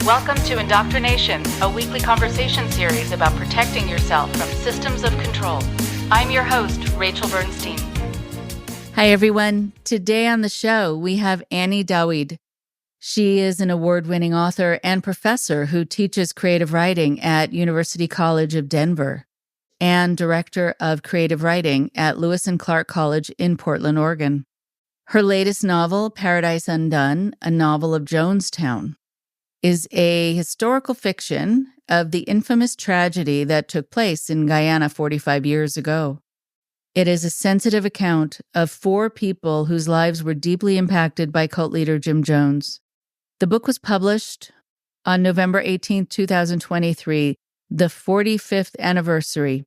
Welcome to IndoctriNation, a weekly conversation series about protecting yourself from systems of control. I'm your host, Rachel Bernstein. Hi, everyone. Today on the show, we have Annie Dawid. She is an award-winning author and professor who teaches creative writing at University College of Denver and director of creative writing at Lewis and Clark College in Portland, Oregon. Her latest novel, Paradise Undone, a novel of Jonestown, is a historical fiction of the infamous tragedy that took place in Guyana 45 years ago. It is a sensitive account of 4 people whose lives were deeply impacted by cult leader Jim Jones. The book was published on November 18, 2023, the 45th anniversary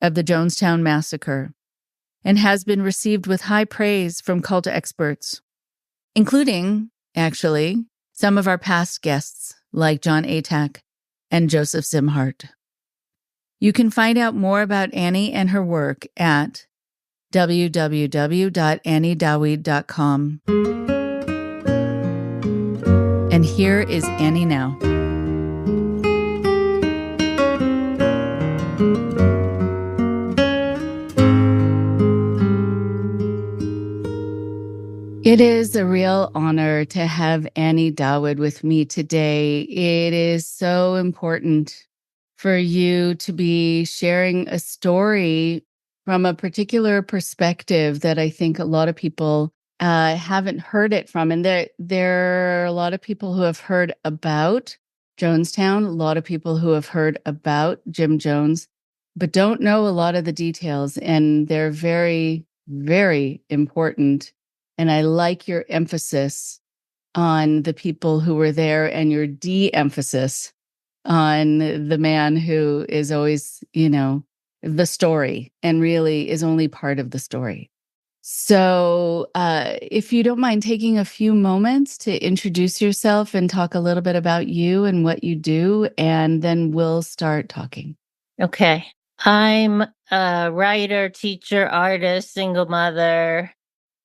of the Jonestown massacre, and has been received with high praise from cult experts, including, actually, some of our past guests like Jon Atak and Joe Szimhart. You can find out more about Annie and her work at www.anniedawid.com. And here is Annie now. It is a real honor to have Annie Dawid with me today. It is so important for you to be sharing a story from a particular perspective that I think a lot of people haven't heard it from. And there are a lot of people who have heard about Jonestown, a lot of people who have heard about Jim Jones, but don't know a lot of the details. And they're very, very important. And I like your emphasis on the people who were there and your de-emphasis on the man who is always, the story and really is only part of the story. So if you don't mind taking a few moments to introduce yourself and talk a little bit about you and what you do, and then we'll start talking. Okay. I'm a writer, teacher, artist, single mother,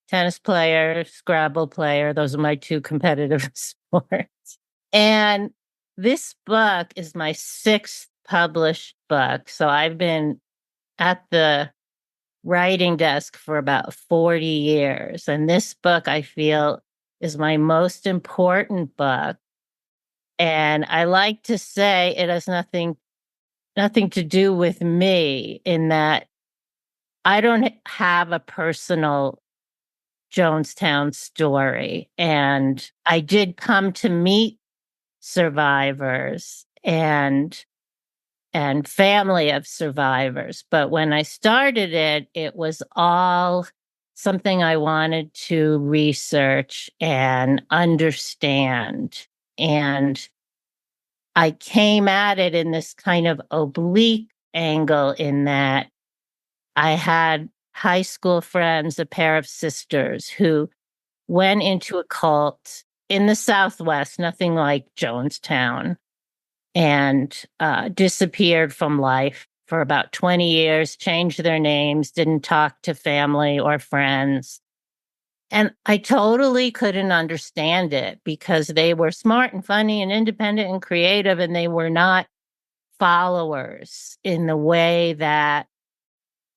tennis player, Scrabble player. Those are my 2 competitive sports. And this book is my 6th published book. So I've been at the writing desk for about 40 years. And this book, I feel, is my most important book. And I like to say it has nothing to do with me, in that I don't have a personal Jonestown story. And I did come to meet survivors and family of survivors. But when I started it, it was all something I wanted to research and understand. And I came at it in this kind of oblique angle, in that I had high school friends, a pair of sisters, who went into a cult in the Southwest, nothing like Jonestown, and disappeared from life for about 20 years, changed their names, didn't talk to family or friends. And I totally couldn't understand it, because they were smart and funny and independent and creative, and they were not followers in the way that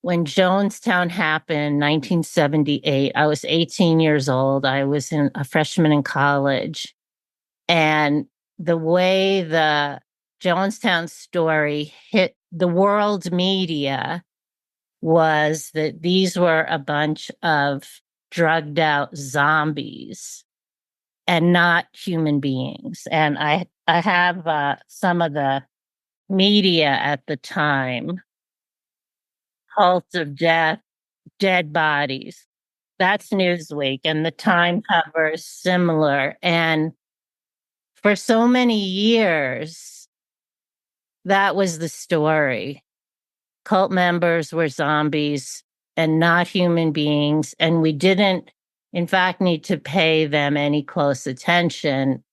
when Jonestown happened, 1978, I was 18 years old. I was a freshman in college. And the way the Jonestown story hit the world media was that these were a bunch of drugged out zombies and not human beings. And I have some of the media at the time. Cult of Death, Dead Bodies. That's Newsweek, and the Time covers similar. And for so many years, that was the story. Cult members were zombies and not human beings, and we didn't, in fact, need to pay them any close attention.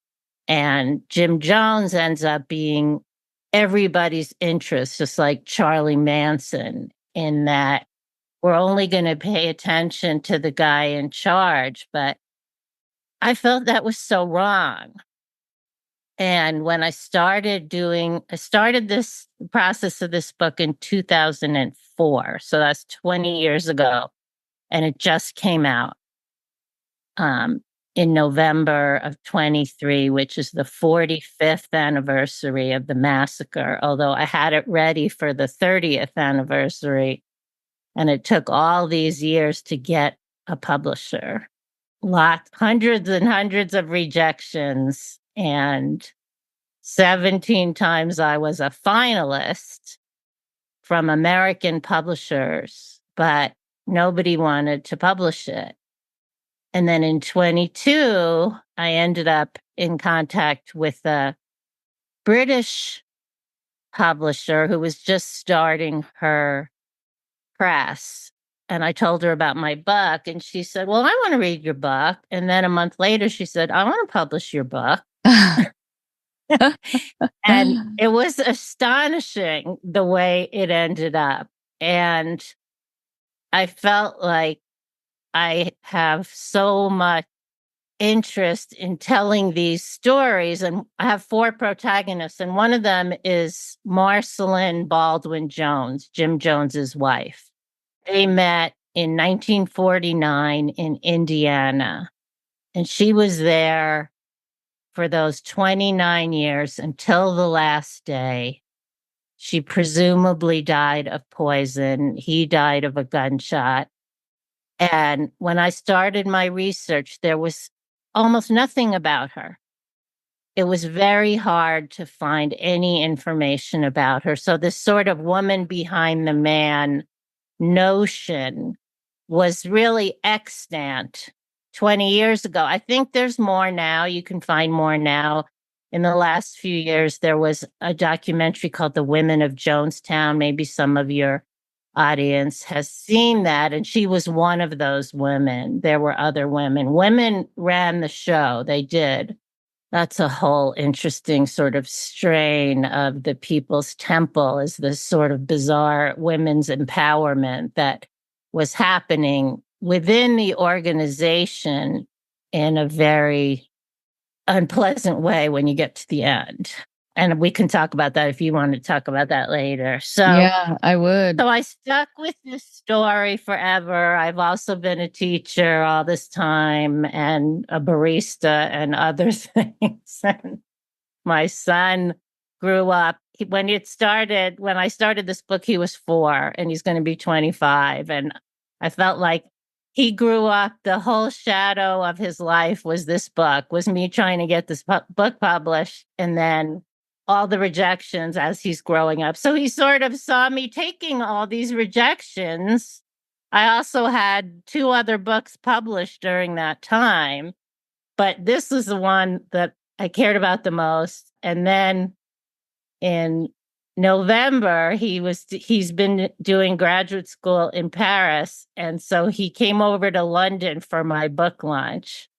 And Jim Jones ends up being everybody's interest, just like Charlie Manson, in that we're only going to pay attention to the guy in charge. But I felt that was so wrong. And when I started this process of this book in 2004. So that's 20 years ago. And it just came out in November of 23, which is the 45th anniversary of the massacre. Although I had it ready for the 30th anniversary. And it took all these years to get a publisher. Hundreds and hundreds of rejections, and 17 times I was a finalist from American publishers, but nobody wanted to publish it. And then in 22, I ended up in contact with a British publisher who was just starting her press. And I told her about my book, and she said, "Well, I want to read your book." And then a month later, she said, "I want to publish your book." And it was astonishing the way it ended up. And I felt like I have so much interest in telling these stories. And I have 4 protagonists, and one of them is Marceline Baldwin Jones, Jim Jones's wife. They met in 1949 in Indiana, and she was there for those 29 years until the last day. She presumably died of poison. He died of a gunshot. And when I started my research, there was almost nothing about her. It was very hard to find any information about her. So this sort of woman behind the man notion was really extant 20 years ago. I think there's more now. You can find more now. In the last few years, there was a documentary called The Women of Jonestown. Maybe some of your audience has seen that. And she was one of those women. There were other women. Women ran the show. They did. That's a whole interesting sort of strain of the People's Temple, is this sort of bizarre women's empowerment that was happening within the organization in a very unpleasant way when you get to the end. And we can talk about that if you want to talk about that later. Yeah, I would. So I stuck with this story forever. I've also been a teacher all this time and a barista and other things. And my son grew up when I started this book, he was 4 and he's going to be 25. And I felt like he grew up, the whole shadow of his life was this book, was me trying to get this book published. And then all the rejections as he's growing up. So he sort of saw me taking all these rejections. I also had 2 other books published during that time, but this is the one that I cared about the most. And then in November, he's been doing graduate school in Paris. And so he came over to London for my book launch.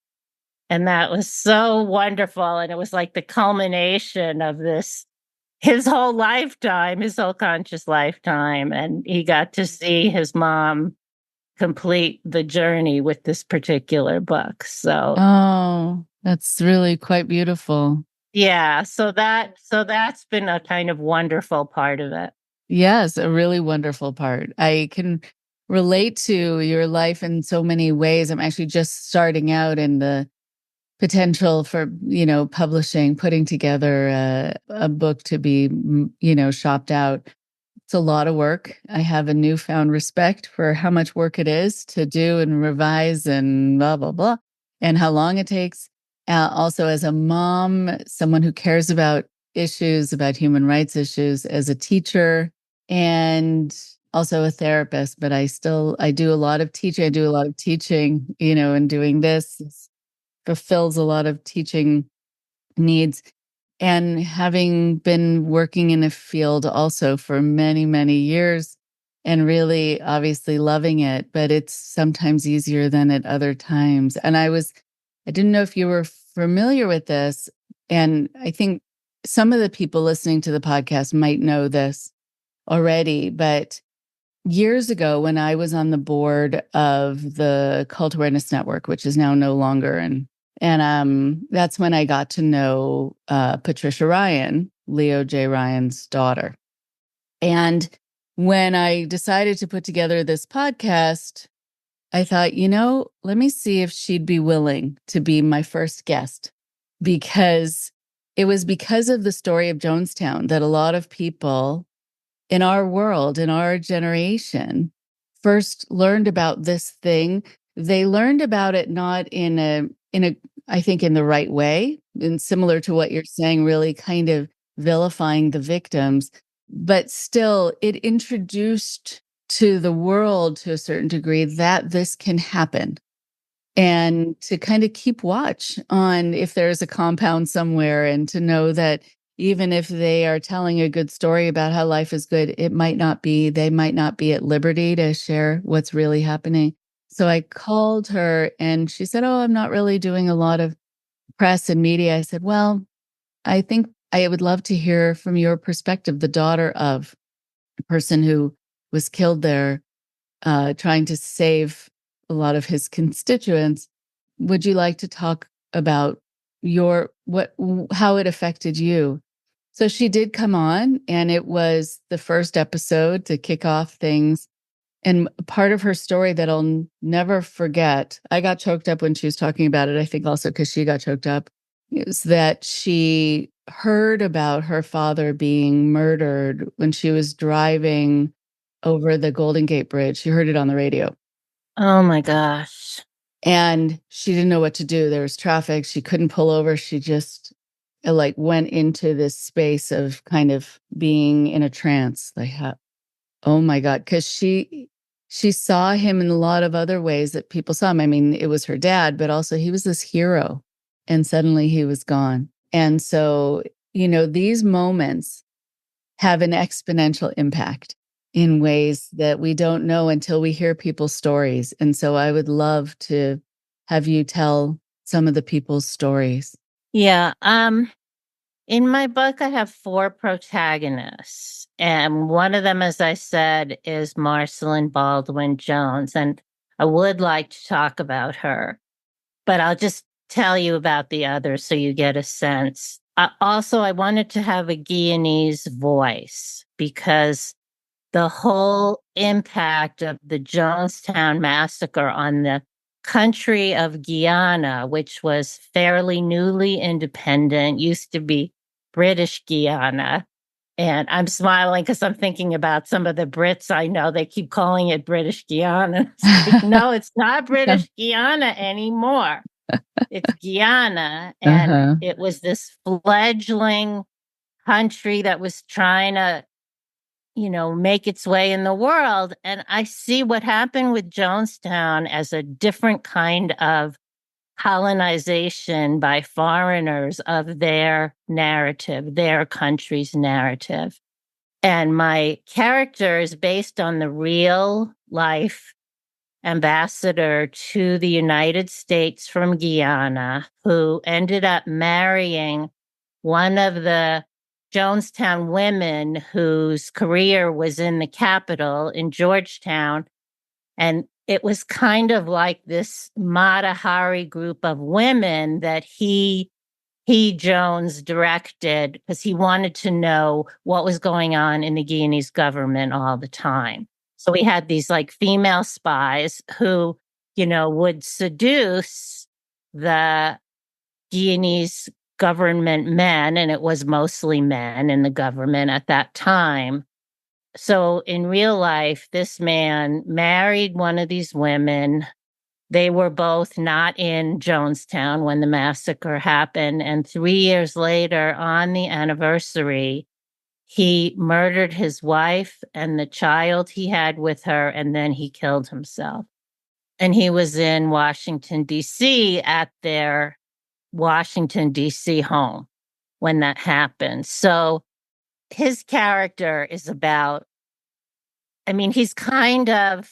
And that was so wonderful. And it was like the culmination of his whole lifetime, his whole conscious lifetime. And he got to see his mom complete the journey with this particular book. So, oh, that's really quite beautiful. Yeah. So that's been a kind of wonderful part of it. Yes, a really wonderful part. I can relate to your life in so many ways. I'm actually just starting out in the potential for, publishing, putting together a book to be, shopped out. It's a lot of work. I have a newfound respect for how much work it is to do and revise and blah, blah, blah, and how long it takes. Also, as a mom, someone who cares about issues, about human rights issues, as a teacher, and also a therapist. But I do a lot of teaching. I do a lot of teaching, and doing this fulfills a lot of teaching needs. And having been working in a field also for many, many years and really obviously loving it, but it's sometimes easier than at other times. And I didn't know if you were familiar with this. And I think some of the people listening to the podcast might know this already, but years ago when I was on the board of the Cult Awareness Network, which is now no longer in And that's when I got to know Patricia Ryan, Leo J. Ryan's daughter. And when I decided to put together this podcast, I thought, let me see if she'd be willing to be my first guest, because it was because of the story of Jonestown that a lot of people in our world, in our generation, first learned about this thing. They learned about it not in a I think in the right way, and similar to what you're saying, really kind of vilifying the victims, but still it introduced to the world to a certain degree that this can happen, and to kind of keep watch on if there's a compound somewhere, and to know that even if they are telling a good story about how life is good, they might not be at liberty to share what's really happening. So I called her and she said, "Oh, I'm not really doing a lot of press and media." I said, "Well, I think I would love to hear from your perspective, the daughter of a person who was killed there, trying to save a lot of his constituents. Would you like to talk about how it affected you?" So she did come on, and it was the first episode to kick off things. And part of her story that I'll never forget, I got choked up when she was talking about it, I think also because she got choked up, is that she heard about her father being murdered when she was driving over the Golden Gate Bridge. She heard it on the radio. Oh my gosh. And she didn't know what to do. There was traffic. She couldn't pull over. She just went into this space of kind of being in a trance. Oh my God. Because she saw him in a lot of other ways that people saw him. I mean, it was her dad, but also he was this hero. And suddenly he was gone. And so, these moments have an exponential impact in ways that we don't know until we hear people's stories. And so I would love to have you tell some of the people's stories. Yeah. In my book, I have 4 protagonists. And one of them, as I said, is Marcelin Baldwin Jones. And I would like to talk about her, but I'll just tell you about the others so you get a sense. Also, I wanted to have a Guyanese voice because the whole impact of the Jonestown massacre on the country of Guyana, which was fairly newly independent, used to be British Guyana. And I'm smiling because I'm thinking about some of the Brits I know. They keep calling it British Guyana. It's like, no, it's not British Guyana anymore. It's Guyana. And it was this fledgling country that was trying to, make its way in the world. And I see what happened with Jonestown as a different kind of colonization by foreigners of their narrative, their country's narrative. And my character is based on the real life ambassador to the United States from Guyana, who ended up marrying one of the Jonestown women whose career was in the capital in Georgetown. And it was kind of like this Mata Hari group of women that he Jones directed because he wanted to know what was going on in the Guyanese government all the time. So we had these female spies who, would seduce the Guyanese government men, and it was mostly men in the government at that time. So in real life, this man married one of these women. They were both not in Jonestown when the massacre happened. And 3 years later, on the anniversary, he murdered his wife and the child he had with her, and then he killed himself. And he was in Washington, D.C. at their Washington, D.C. home when that happened. So his character is about, he's kind of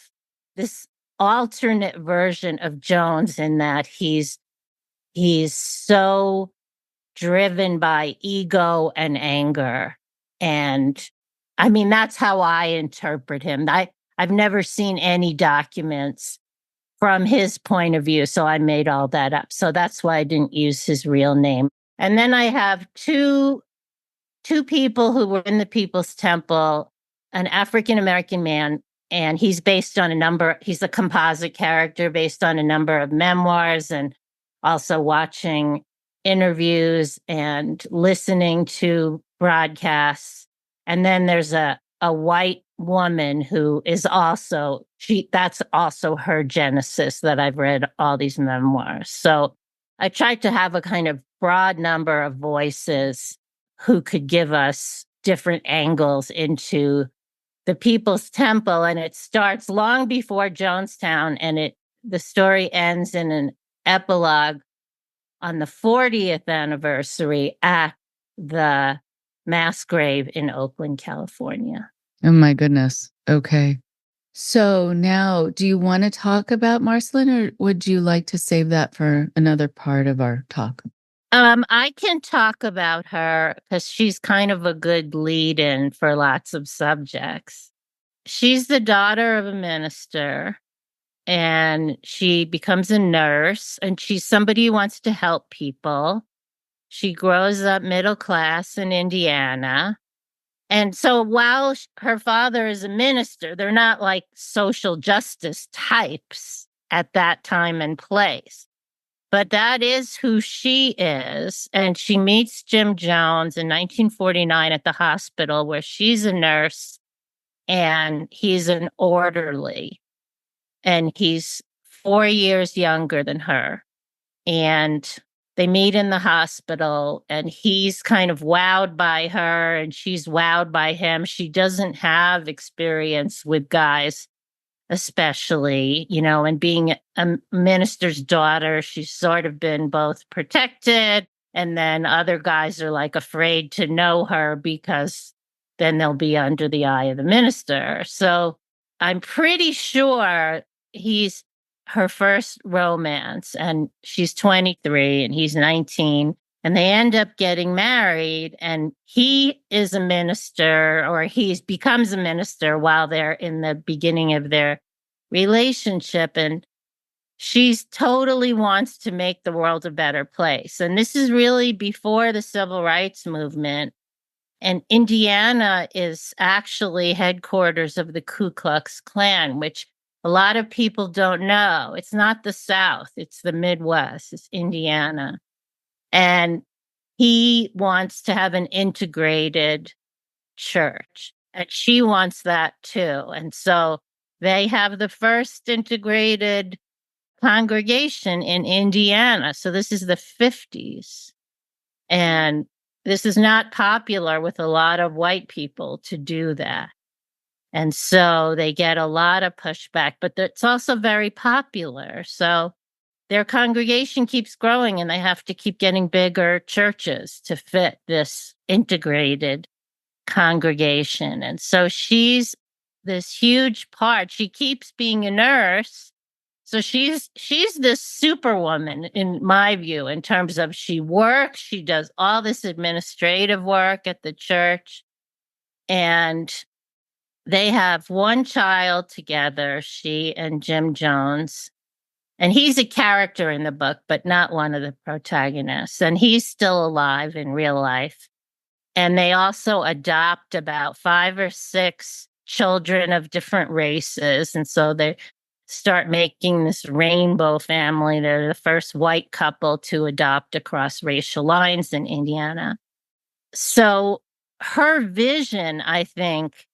this alternate version of Jones in that he's so driven by ego and anger. And that's how I interpret him. I've never seen any documents from his point of view. So I made all that up. So that's why I didn't use his real name. And then I have two people who were in the People's Temple, an African American man, and he's a composite character based on a number of memoirs, and also watching interviews and listening to broadcasts. And then there's a white woman who is that's also her genesis, that I've read all these memoirs. So I tried to have a kind of broad number of voices who could give us different angles into the People's Temple. And it starts long before Jonestown, and the story ends in an epilogue on the 40th anniversary at the mass grave in Oakland, California. Oh my goodness. Okay. So now, do you want to talk about Marceline, or would you like to save that for another part of our talk? I can talk about her because she's kind of a good lead-in for lots of subjects. She's the daughter of a minister, and she becomes a nurse, and she's somebody who wants to help people. She grows up middle class in Indiana. And so while her father is a minister, they're not like social justice types at that time and place. But that is who she is. And she meets Jim Jones in 1949 at the hospital, where she's a nurse and he's an orderly. And he's 4 years younger than her. And they meet in the hospital, and he's kind of wowed by her and she's wowed by him. She doesn't have experience with guys, especially, and being a minister's daughter, she's sort of been both protected, and then other guys are like afraid to know her because then they'll be under the eye of the minister. So I'm pretty sure he's her first romance, and she's 23 and he's 19. And they end up getting married, and he is a minister, or he becomes a minister while they're in the beginning of their relationship. And she totally wants to make the world a better place. And this is really before the civil rights movement. And Indiana is actually headquarters of the Ku Klux Klan, which a lot of people don't know. It's not the South, it's the Midwest, it's Indiana. And he wants to have an integrated church, and she wants that too. And so they have the first integrated congregation in Indiana. So this is the 50s. And this is not popular with a lot of white people to do that. And so they get a lot of pushback, but it's also very popular. So their congregation keeps growing, and they have to keep getting bigger churches to fit this integrated congregation. And so she's this huge part. She keeps being a nurse. So she's this superwoman, in my view, in terms of she works, she does all this administrative work at the church, and they have one child together, she and Jim Jones. And he's a character in the book, but not one of the protagonists. And he's still alive in real life. And they also adopt about 5 or 6 children of different races. And so they start making this rainbow family. They're the first white couple to adopt across racial lines in Indiana. So her vision, I think,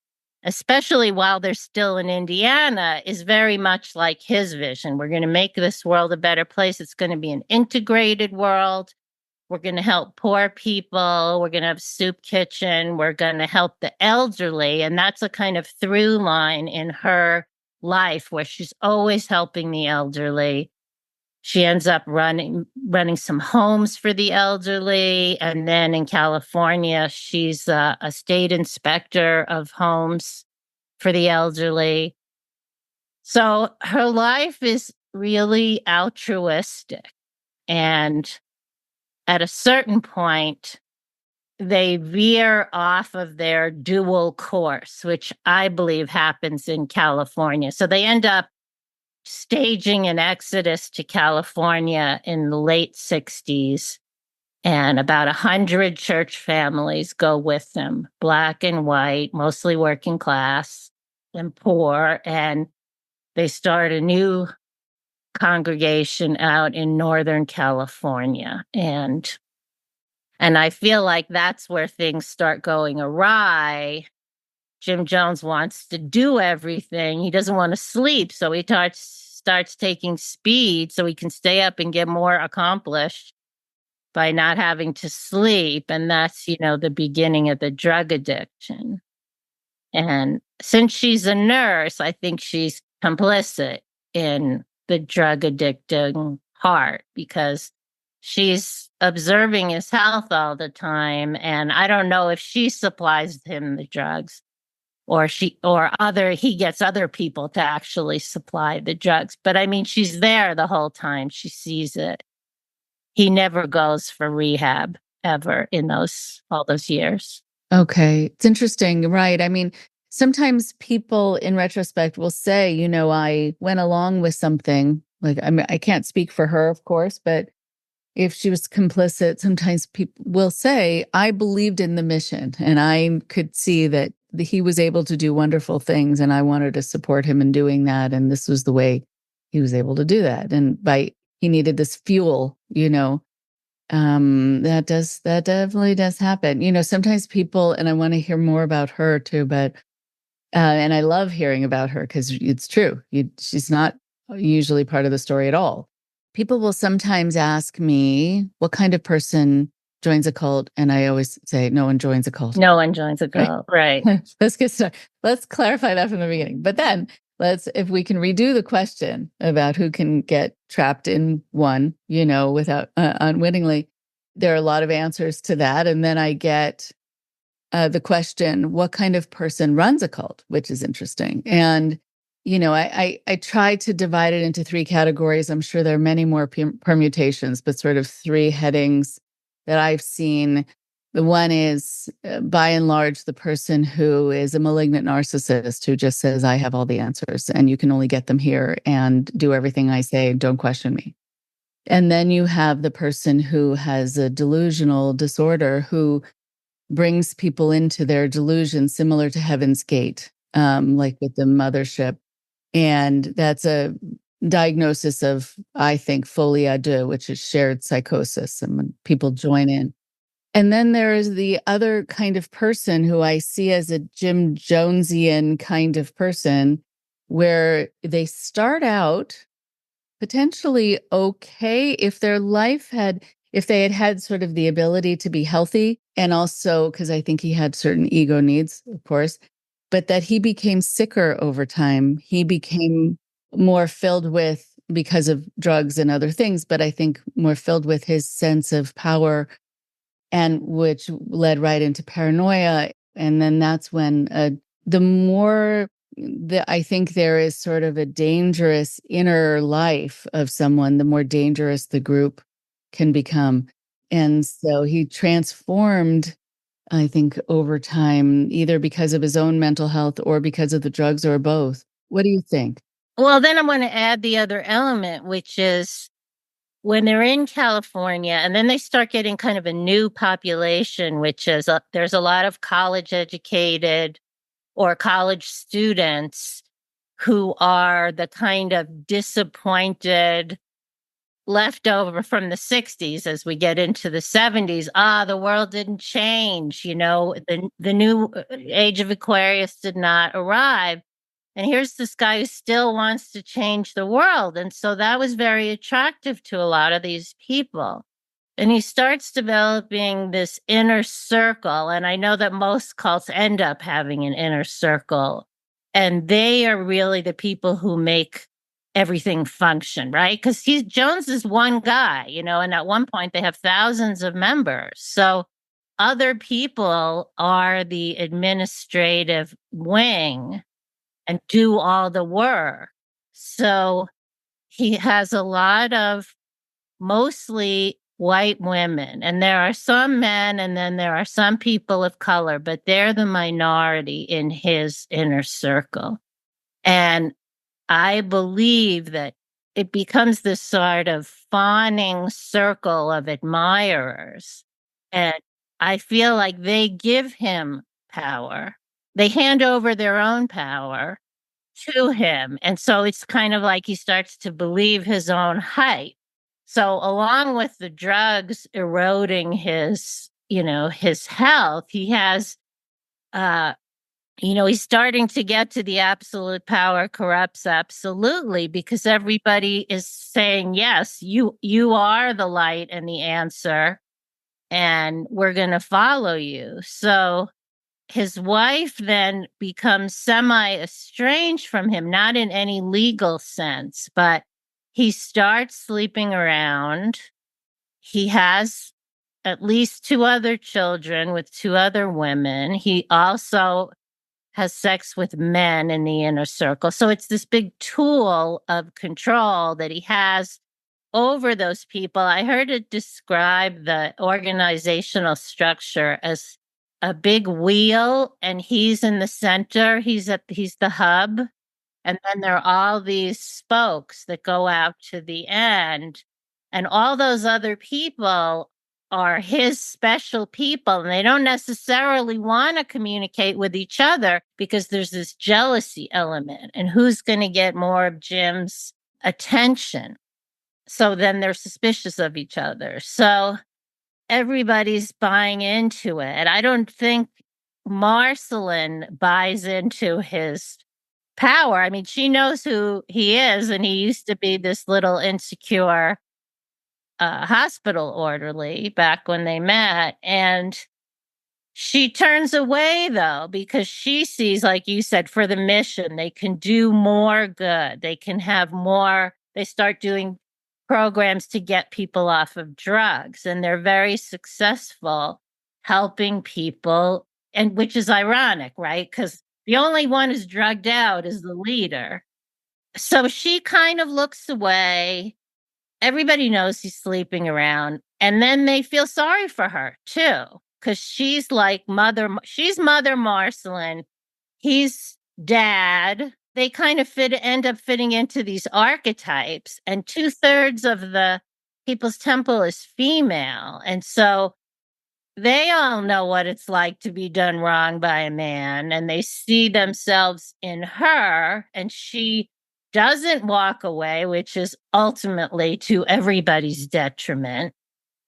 especially while they're still in Indiana, is very much like his vision. We're going to make this world a better place. It's going to be an integrated world. We're going to help poor people. We're going to have soup kitchen. We're going to help the elderly. And that's a kind of through line in her life, where she's always helping the elderly. She ends up running some homes for the elderly. And then in California, she's a state inspector of homes for the elderly. So her life is really altruistic. And at a certain point, they veer off of their dual course, which I believe happens in California. So they end up staging an exodus to California in the late 60s. And about 100 church families go with them, Black and white, mostly working class and poor. And they start a new congregation out in Northern California. And I feel like that's where things start going awry. Jim Jones wants to do everything. He doesn't want to sleep. So he starts taking speed so he can stay up and get more accomplished by not having to sleep. And that's, the beginning of the drug addiction. And since she's a nurse, I think she's complicit in the drug addicting part because she's observing his health all the time. And I don't know if she supplies him the drugs or he gets other people to actually supply the drugs. But I mean, she's there the whole time. She sees it. He never goes for rehab ever in all those years. Okay. It's interesting. Right. I mean, sometimes people in retrospect will say, I went along with something. Like, I mean, I can't speak for her, of course, but if she was complicit, sometimes people will say, I believed in the mission and I could see that he was able to do wonderful things and I wanted to support him in doing that. And this was the way he was able to do that. And he needed this fuel, that definitely does happen. Sometimes people, and I want to hear more about her too, but and I love hearing about her because it's true. She's not usually part of the story at all. People will sometimes ask me what kind of person joins a cult, and I always say no one joins a cult. No one joins a cult, right? Let's get started. Let's clarify that from the beginning. But then if we can redo the question about who can get trapped in one, without unwittingly, there are a lot of answers to that. And then I get the question, what kind of person runs a cult, which is interesting. And, I try to divide it into three categories. I'm sure there are many more permutations, but sort of three headings that I've seen. The one is, by and large, the person who is a malignant narcissist who just says, I have all the answers and you can only get them here and do everything I say. Don't question me. And then you have the person who has a delusional disorder who brings people into their delusion, similar to Heaven's Gate, like with the mothership. And that's a diagnosis of, I think, folie à deux, which is shared psychosis, and when people join in. And then there is the other kind of person who I see as a Jim Jonesian kind of person, where they start out potentially okay if they had had sort of the ability to be healthy, and also because I think he had certain ego needs, of course, but that he became sicker over time. He became more filled with, because of drugs and other things, but I think more filled with his sense of power, and which led right into paranoia. And then that's when I think there is sort of a dangerous inner life of someone, the more dangerous the group can become. And so he transformed, I think, over time, either because of his own mental health or because of the drugs or both. What do you think? Well, then I'm going to add the other element, which is when they're in California and then they start getting kind of a new population, which is there's a lot of college educated or college students who are the kind of disappointed leftover from the 60s as we get into the 70s. The world didn't change. The new age of Aquarius did not arrive. And here's this guy who still wants to change the world. And so that was very attractive to a lot of these people. And he starts developing this inner circle. And I know that most cults end up having an inner circle. And they are really the people who make everything function, right? Because Jones is one guy, and at one point they have thousands of members. So other people are the administrative wing and do all the work. So he has a lot of mostly white women, and there are some men, and then there are some people of color, but they're the minority in his inner circle. And I believe that it becomes this sort of fawning circle of admirers. And I feel like they give him power. They hand over their own power to him. And so it's kind of like he starts to believe his own hype. So along with the drugs eroding his health, he has he's starting to get to the absolute power corrupts absolutely, because everybody is saying, yes, you are the light and the answer, and we're going to follow you. So his wife then becomes semi estranged from him, not in any legal sense, but he starts sleeping around. He has at least two other children with two other women. He also has sex with men in the inner circle. So it's this big tool of control that he has over those people. I heard it describe the organizational structure as a big wheel, and he's in the center. He's the hub. And then there are all these spokes that go out to the end. And all those other people are his special people. And they don't necessarily want to communicate with each other because there's this jealousy element. And who's going to get more of Jim's attention? So then they're suspicious of each other. So everybody's buying into it. I don't think Marceline buys into his power. I mean, she knows who he is, and he used to be this little insecure hospital orderly back when they met. And she turns away, though, because she sees, like you said, for the mission, they can do more good. They can have more. They start doing programs to get people off of drugs, and they're very successful helping people, and which is ironic, right? Because the only one who's drugged out is the leader. So she kind of looks away. Everybody knows he's sleeping around. And then they feel sorry for her, too, because she's like she's Mother Marceline. He's dad. They kind of end up fitting into these archetypes. And 2/3 of the People's Temple is female. And so they all know what it's like to be done wrong by a man, and they see themselves in her, and she doesn't walk away, which is ultimately to everybody's detriment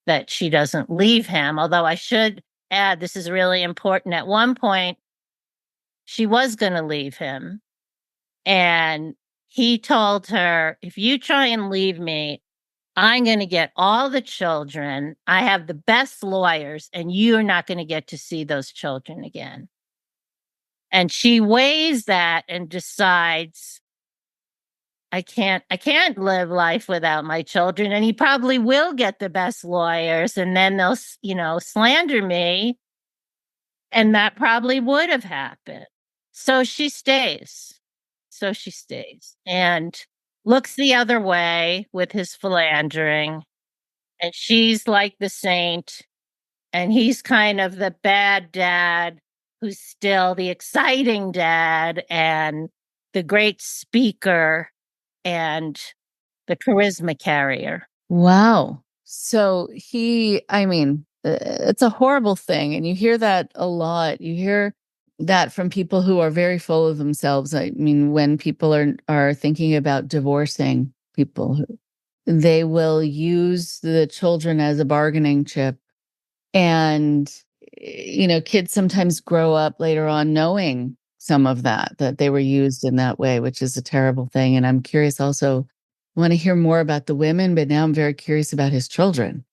that she doesn't leave him. Although I should add, this is really important. At one point, she was going to leave him, and he told her, if you try and leave me, I'm going to get all the children. I have the best lawyers, and you're not going to get to see those children again. And she weighs that and decides, I can't live life without my children. And he probably will get the best lawyers, and then they'll, slander me. And that probably would have happened. So she stays. And looks the other way with his philandering. And she's like the saint. And he's kind of the bad dad who's still the exciting dad and the great speaker and the charisma carrier. Wow. So it's a horrible thing. And you hear that a lot. You hear that from people who are very full of themselves. I mean, when people are thinking about divorcing people, they will use the children as a bargaining chip. And, kids sometimes grow up later on knowing some of that they were used in that way, which is a terrible thing. And I'm curious also, want to hear more about the women, but now I'm very curious about his children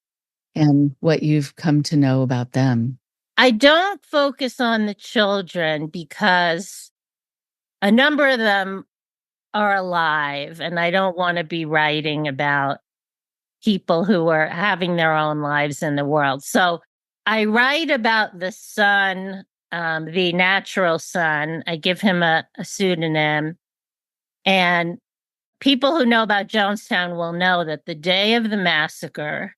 and what you've come to know about them. I don't focus on the children because a number of them are alive, and I don't want to be writing about people who are having their own lives in the world. So I write about the son, the natural son. I give him a pseudonym. And people who know about Jonestown will know that the day of the massacre,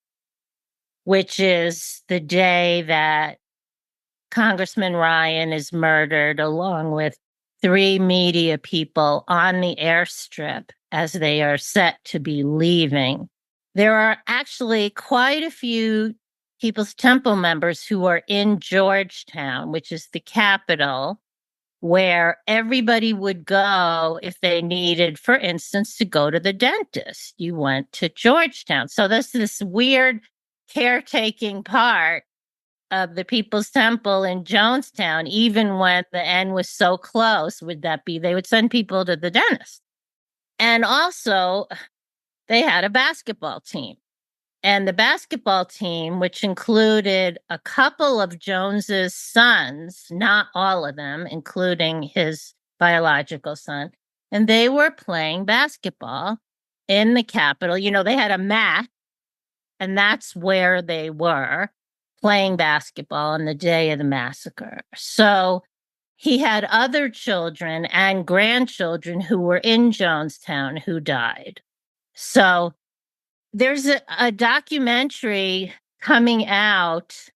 which is the day that Congressman Ryan is murdered along with 3 media people on the airstrip as they are set to be leaving. There are actually quite a few People's Temple members who are in Georgetown, which is the capital, where everybody would go if they needed, for instance, to go to the dentist. You went to Georgetown. So there's this weird caretaking part of the People's Temple in Jonestown, even when the end was so close, would that be they would send people to the dentist. And also, they had a basketball team. And the basketball team, which included a couple of Jones's sons, not all of them, including his biological son, and they were playing basketball in the Capitol. You know, they had a mat, and that's where they were playing basketball on the day of the massacre. So he had other children and grandchildren who were in Jonestown who died. So there's a documentary coming out,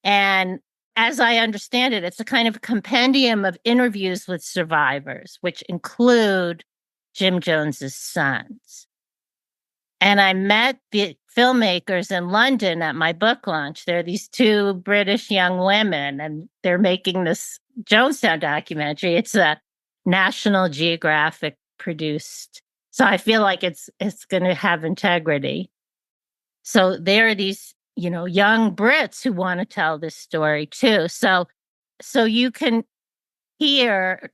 and as I understand it, it's a kind of compendium of interviews with survivors, which include Jim Jones's sons. And I met the filmmakers in London at my book launch. There are these 2 British young women, and they're making this Jonestown documentary. It's a National Geographic produced. So I feel like it's going to have integrity. So there are these, young Brits who want to tell this story too. So you can hear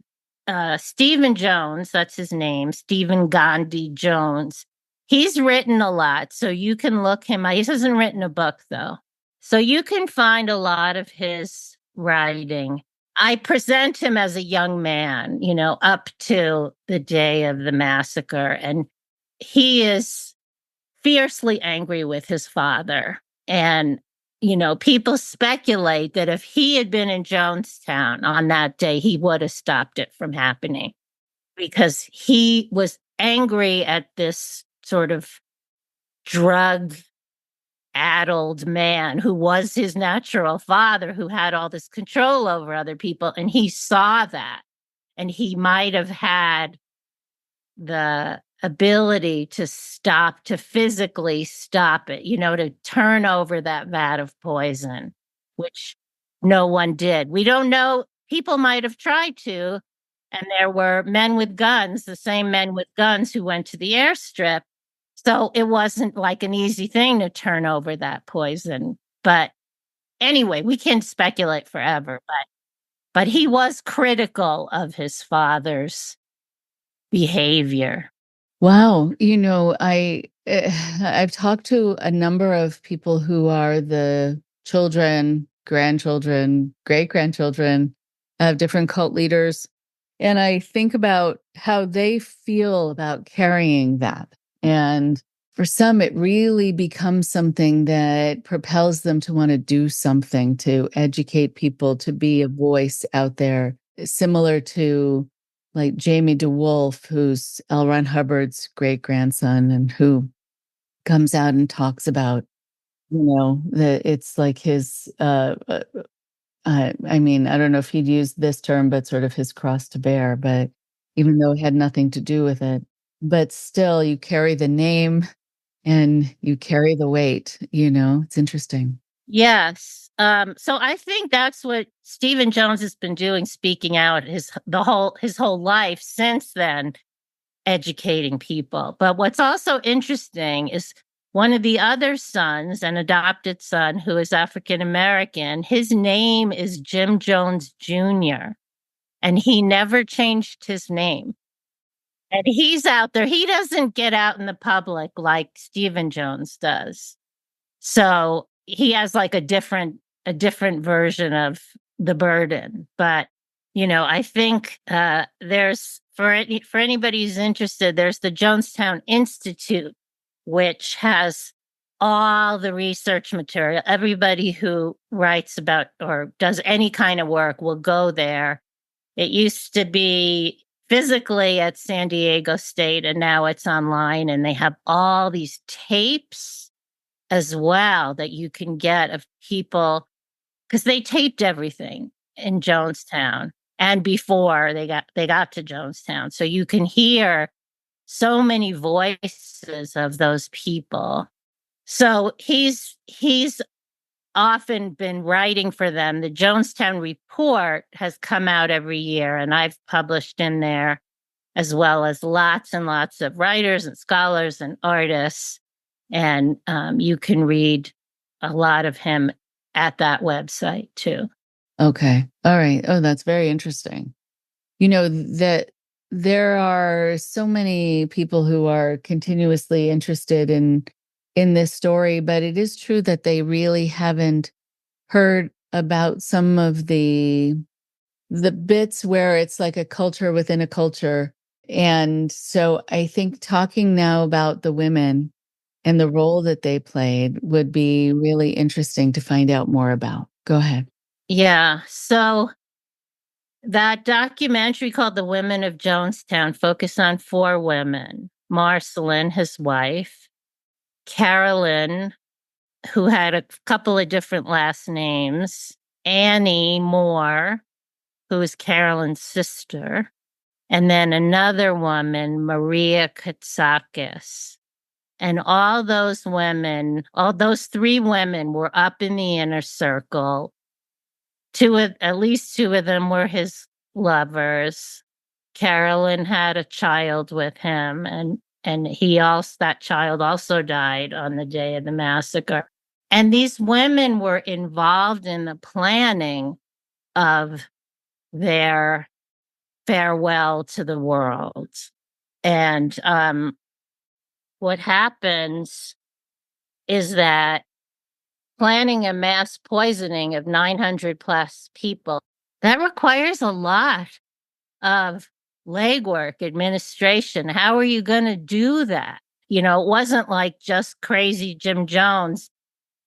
Stephen Jones, that's his name, Stephen Gandhi Jones. He's written a lot, so you can look him up. He hasn't written a book, though. So you can find a lot of his writing. I present him as a young man, up to the day of the massacre. And he is fiercely angry with his father. And, people speculate that if he had been in Jonestown on that day, he would have stopped it from happening because he was angry at this sort of drug-addled man who was his natural father, who had all this control over other people. And he saw that. And he might have had the ability to physically stop it, to turn over that vat of poison, which no one did. We don't know. People might have tried to. And there were men with guns, the same men with guns who went to the airstrip. So it wasn't like an easy thing to turn over that poison. But anyway, we can speculate forever. But he was critical of his father's behavior. Wow. I've talked to a number of people who are the children, grandchildren, great-grandchildren of different cult leaders. And I think about how they feel about carrying that. And for some, it really becomes something that propels them to want to do something, to educate people, to be a voice out there, similar to like Jamie DeWolf, who's L. Ron Hubbard's great-grandson, and who comes out and talks about, that it's like his, I mean, I don't know if he'd use this term, but sort of his cross to bear, but even though it had nothing to do with it, but still you carry the name and you carry the weight, it's interesting. Yes. So I think that's what Stephen Jones has been doing, speaking out his whole life since then, educating people. But what's also interesting is one of the other sons, an adopted son who is African American, his name is Jim Jones Jr., and he never changed his name. And he's out there. He doesn't get out in the public like Stephen Jones does. So he has like a different version of the burden. But, I think there's, for anybody who's interested, there's the Jonestown Institute, which has all the research material. Everybody who writes about or does any kind of work will go there. It used to be physically at San Diego State, and now it's online, and they have all these tapes as well that you can get of people, because they taped everything in Jonestown. and before they got to Jonestown. So you can hear so many voices of those people. So he's often been writing for them. The Jonestown Report has come out every year, and I've published in there, as well as lots and lots of writers and scholars and artists. And you can read a lot of him at that website too. Okay. All right. Oh, that's very interesting. You know, that there are so many people who are continuously interested in this story, but it is true that they really haven't heard about some of the bits where it's like a culture within a culture. And so I think talking now about the women and the role that they played would be really interesting to find out more about. Go ahead. Yeah. So that documentary called The Women of Jonestown focused on 4 women: Marceline, his wife; Carolyn, who had a couple of different last names; Annie Moore, who was Carolyn's sister; and then another woman, Maria Katsakis. And all those 3 women were up in the inner circle. At least 2 of them were his lovers. Carolyn had a child with him, and that child also died on the day of the massacre. And these women were involved in the planning of their farewell to the world. And what happens is that planning a mass poisoning of 900 plus people, that requires a lot of legwork, administration. How are you going to do that? You know, it wasn't like just crazy Jim Jones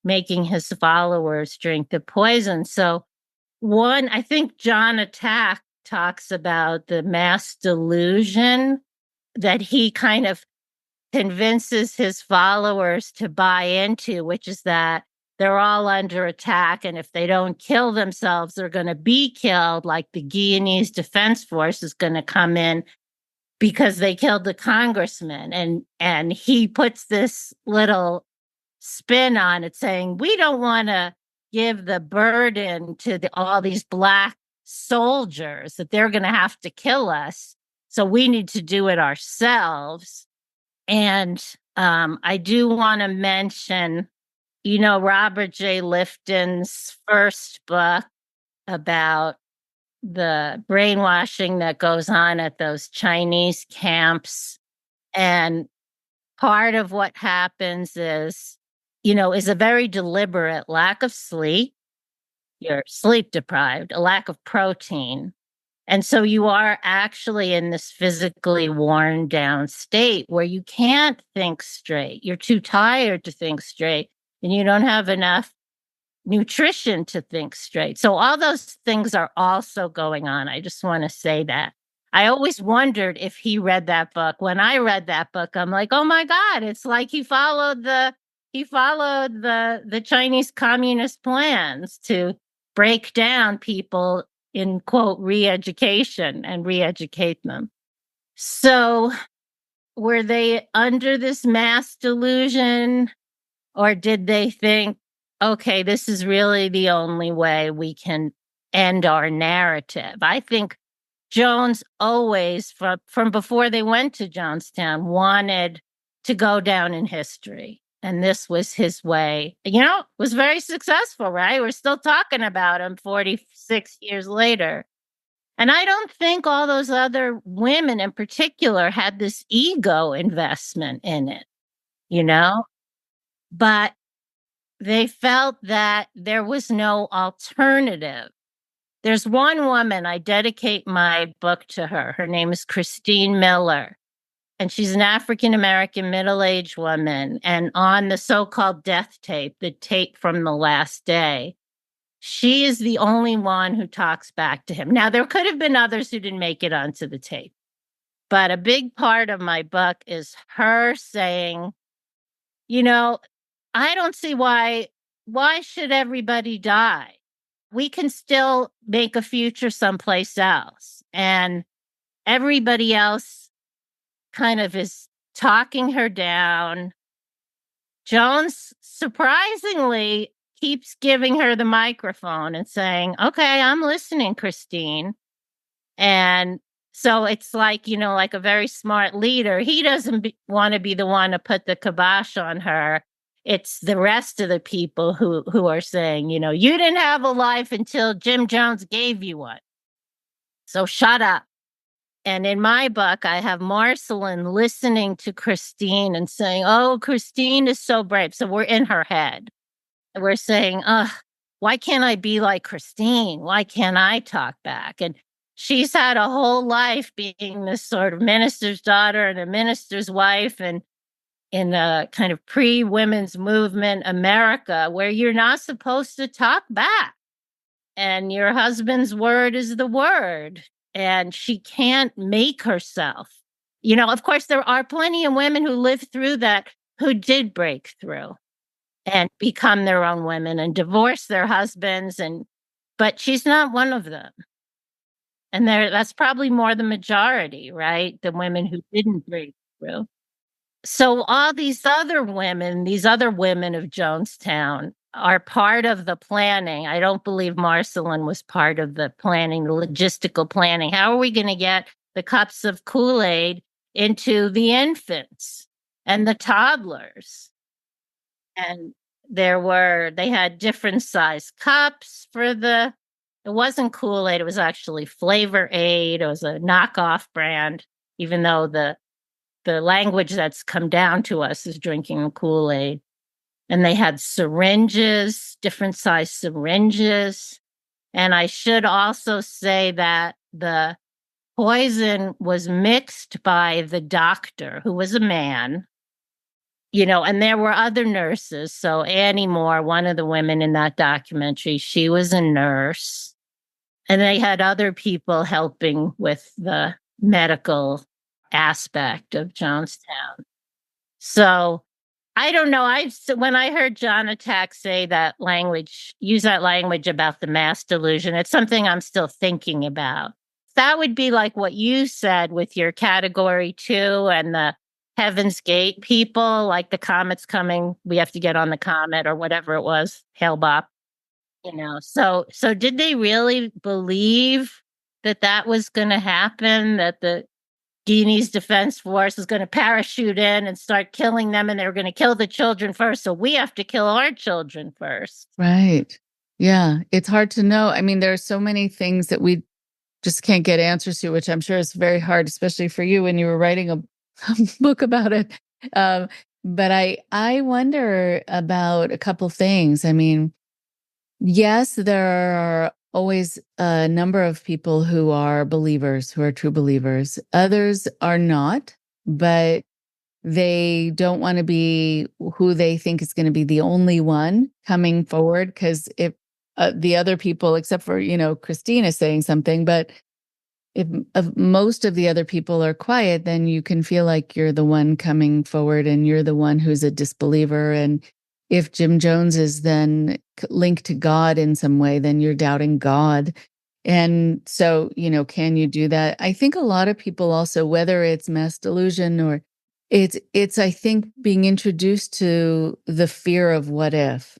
making his followers drink the poison. So I think Jon Atak talks about the mass delusion that he kind of convinces his followers to buy into, which is that they're all under attack, and if they don't kill themselves, they're going to be killed, like the Guyanese Defense Force is going to come in because they killed the congressman. And he puts this little spin on it, saying, we don't want to give the burden to all these Black soldiers that they're going to have to kill us, so we need to do it ourselves. And I do want to mention, Robert J. Lifton's first book about the brainwashing that goes on at those Chinese camps. And part of what happens is a very deliberate lack of sleep. You're sleep deprived, a lack of protein. And so you are actually in this physically worn down state where you can't think straight. You're too tired to think straight, and you don't have enough nutrition to think straight. So all those things are also going on. I just want to say that. I always wondered if he read that book. When I read that book, I'm like, oh my God, it's like he followed the Chinese communist plans to break down people in, quote, re-education and re-educate them. So were they under this mass delusion, or did they think, okay, this is really the only way we can end our narrative? I think Jones always, from before they went to Jonestown, wanted to go down in history. And this was his way. Was very successful, right? We're still talking about him 46 years later. And I don't think all those other women in particular had this ego investment in it, but they felt that there was no alternative. There's one woman, I dedicate my book to her. Her name is Christine Miller. And she's an African-American middle-aged woman. And on the so-called death tape, the tape from the last day, she is the only one who talks back to him. Now, there could have been others who didn't make it onto the tape. But a big part of my book is her saying, I don't see why should everybody die? we can still make a future someplace else. And everybody else kind of is talking her down. Jones surprisingly keeps giving her the microphone and saying, okay, I'm listening, Christine. And so it's like, like a very smart leader. He doesn't want to be the one to put the kibosh on her. It's the rest of the people who are saying, you didn't have a life until Jim Jones gave you one. So shut up. And in my book, I have Marceline listening to Christine and saying, oh, Christine is so brave. So we're in her head. And we're saying, why can't I be like Christine? Why can't I talk back? And she's had a whole life being this sort of minister's daughter and a minister's wife, and in a kind of pre-women's movement America, where you're not supposed to talk back. And your husband's word is the word. And she can't make herself. Of course, there are plenty of women who lived through that, who did break through and become their own women and divorce their husbands. But she's not one of them. And that's probably more the majority, right? The women who didn't break through. So all these other women of Jonestown are part of the planning. I don't believe Marceline was part of the planning, the logistical planning. How are we going to get the cups of Kool-Aid into the infants and the toddlers? And they had different size cups it wasn't Kool-Aid, it was actually Flavor Aid. It was a knockoff brand, even though the language that's come down to us is drinking Kool-Aid. And they had syringes, different size syringes. And I should also say that the poison was mixed by the doctor, who was a man, and there were other nurses. So Annie Moore, one of the women in that documentary, she was a nurse. And they had other people helping with the medical aspect of Jonestown. So I don't know. When I heard Jon Atak use that language about the mass delusion, it's something I'm still thinking about. That would be like what you said with your category 2 and the Heaven's Gate people, like the comet's coming, we have to get on the comet or whatever it was, Hail Bop. So did they really believe that was going to happen, that the Guinea's Defense Force is going to parachute in and start killing them, and they're going to kill the children first, so we have to kill our children first? Right. Yeah. It's hard to know. I mean, there are so many things that we just can't get answers to, which I'm sure is very hard, especially for you when you were writing a book about it. But I wonder about a couple things. I mean, yes, there are always a number of people who are believers, who are true believers. Others are not, but they don't want to be who they think is going to be the only one coming forward. Because if the other people, except for, Christine is saying something, but if most of the other people are quiet, then you can feel like you're the one coming forward and you're the one who's a disbeliever. And if Jim Jones is then linked to God in some way, then you're doubting God. And so, can you do that? I think a lot of people also, whether it's mass delusion or it's, I think, being introduced to the fear of what if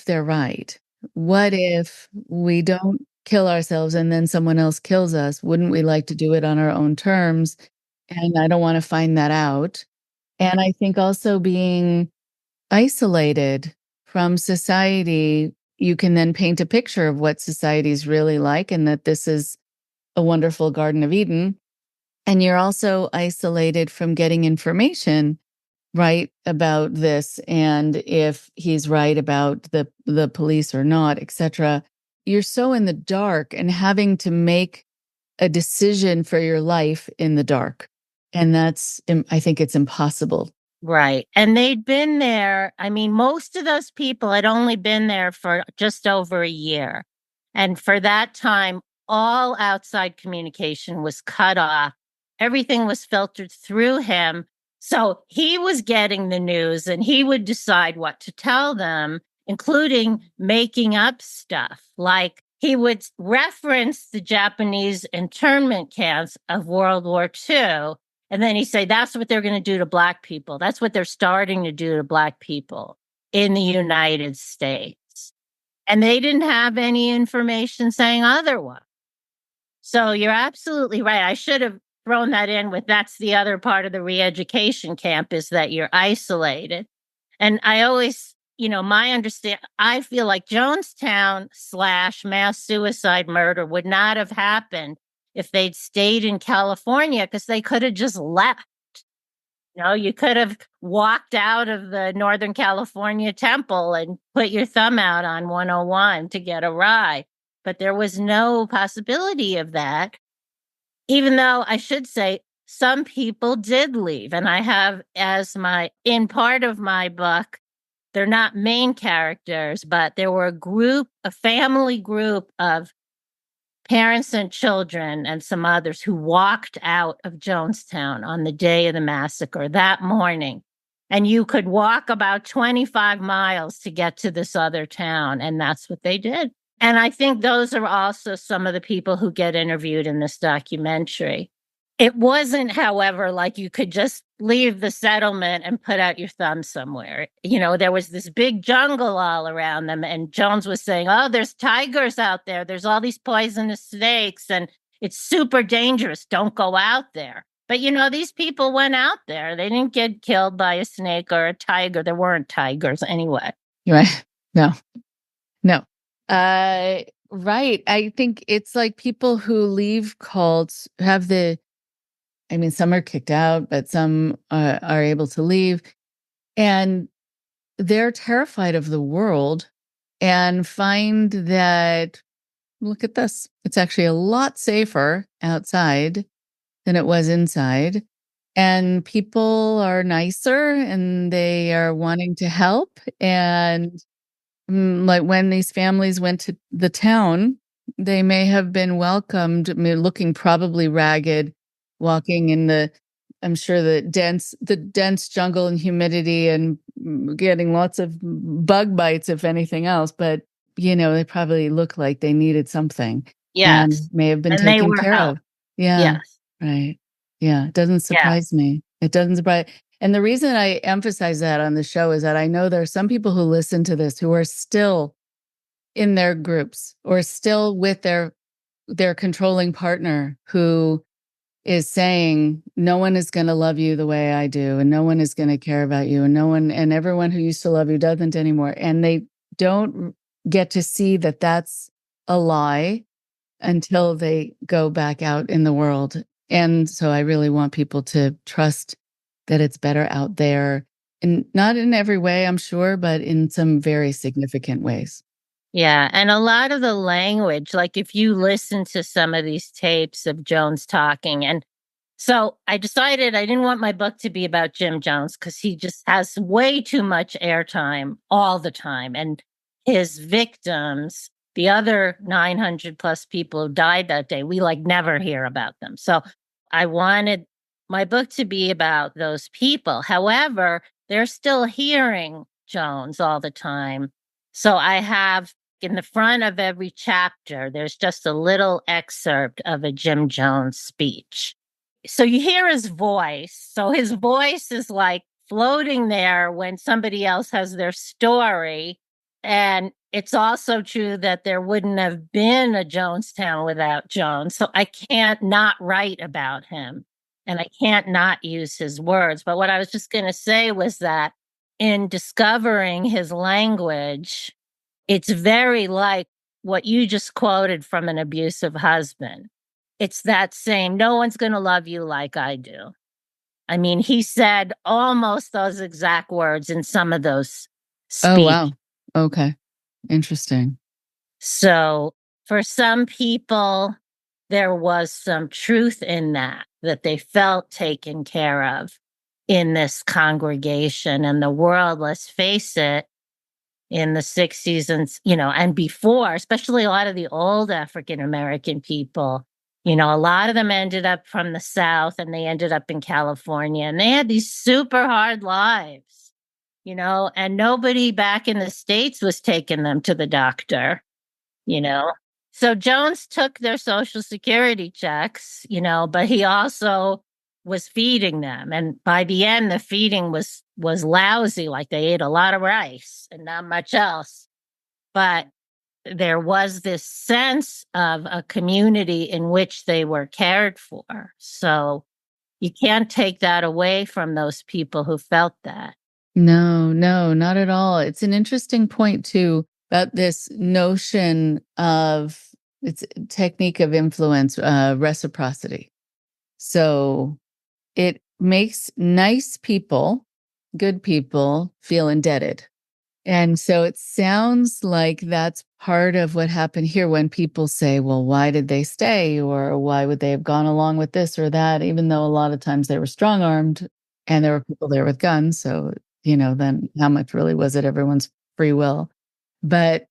they're right? What if we don't kill ourselves and then someone else kills us? Wouldn't we like to do it on our own terms? And I don't want to find that out. And I think also being isolated from society, you can then paint a picture of what society is really like and that this is a wonderful Garden of Eden. And you're also isolated from getting information right about this, and if he's right about the police or not, etc. You're so in the dark and having to make a decision for your life in the dark. And I think it's impossible. Right. And they'd been there. I mean, most of those people had only been there for just over a year. And for that time, all outside communication was cut off. Everything was filtered through him. So he was getting the news and he would decide what to tell them. including making up stuff. Like he would reference the Japanese internment camps of World War II. And then he'd say, that's what they're going to do to Black people. That's what they're starting to do to Black people in the United States. And they didn't have any information saying otherwise. So you're absolutely right. I should have thrown that in with that's the other part of the re-education camp is that you're isolated. And I always, I feel like Jonestown / mass suicide murder would not have happened if they'd stayed in California because they could have just left. You could have walked out of the Northern California temple and put your thumb out on 101 to get a ride. But there was no possibility of that, even though I should say some people did leave. And I have in part of my book, they're not main characters, but there were a family group of parents and children and some others who walked out of Jonestown on the day of the massacre that morning. And you could walk about 25 miles to get to this other town. And that's what they did. And I think those are also some of the people who get interviewed in this documentary. It wasn't, however, like you could just leave the settlement and put out your thumb somewhere. There was this big jungle all around them. And Jones was saying, oh, there's tigers out there. There's all these poisonous snakes and it's super dangerous. Don't go out there. But, these people went out there. They didn't get killed by a snake or a tiger. There weren't tigers anyway. Right. No. Right. I think it's like people who leave cults some are kicked out, but some are able to leave. And they're terrified of the world and find that, look at this, it's actually a lot safer outside than it was inside. And people are nicer and they are wanting to help. And like when these families went to the town, they may have been welcomed, looking probably ragged, walking in I'm sure the dense jungle and humidity and getting lots of bug bites, if anything else. But, they probably looked like they needed something. Yes. And may have been and taken they were care helped. of. Yeah. Yes. Right. Yeah. It doesn't surprise me. It doesn't surprise. And the reason I emphasize that on the show is that I know there are some people who listen to this who are still in their groups or still with their controlling partner who is saying, no one is going to love you the way I do, and no one is going to care about you, and everyone who used to love you doesn't anymore. And they don't get to see that that's a lie until they go back out in the world. And so I really want people to trust that it's better out there, and not in every way, I'm sure, but in some very significant ways. Yeah. And a lot of the language, like if you listen to some of these tapes of Jones talking, and so I decided I didn't want my book to be about Jim Jones because he just has way too much airtime all the time. And his victims, the other 900 plus people who died that day, we never hear about them. So I wanted my book to be about those people. However, they're still hearing Jones all the time. So I have in the front of every chapter, there's just a little excerpt of a Jim Jones speech. So you hear his voice. So his voice is floating there when somebody else has their story. And it's also true that there wouldn't have been a Jonestown without Jones. So I can't not write about him and I can't not use his words. But what I was just going to say was that in discovering his language, it's very like what you just quoted from an abusive husband. It's that same, no one's going to love you like I do. I mean, he said almost those exact words in some of those speeches. Oh, wow. Okay. Interesting. So for some people, there was some truth in that they felt taken care of in this congregation and the world, let's face it, in the 60s and before, especially a lot of the old African-American people, a lot of them ended up from the South and they ended up in California and they had these super hard lives, and nobody back in the States was taking them to the doctor, you know. So Jones took their Social Security checks, but he also was feeding them. And by the end, the feeding was lousy. Like they ate a lot of rice and not much else. But there was this sense of a community in which they were cared for. So you can't take that away from those people who felt that. No, not at all. It's an interesting point too about this notion of it's a technique of influence, reciprocity. So it makes nice people, good people, feel indebted. And so it sounds like that's part of what happened here when people say, well, why did they stay? Or why would they have gone along with this or that? Even though a lot of times they were strong armed and there were people there with guns. So, then how much really was it everyone's free will? But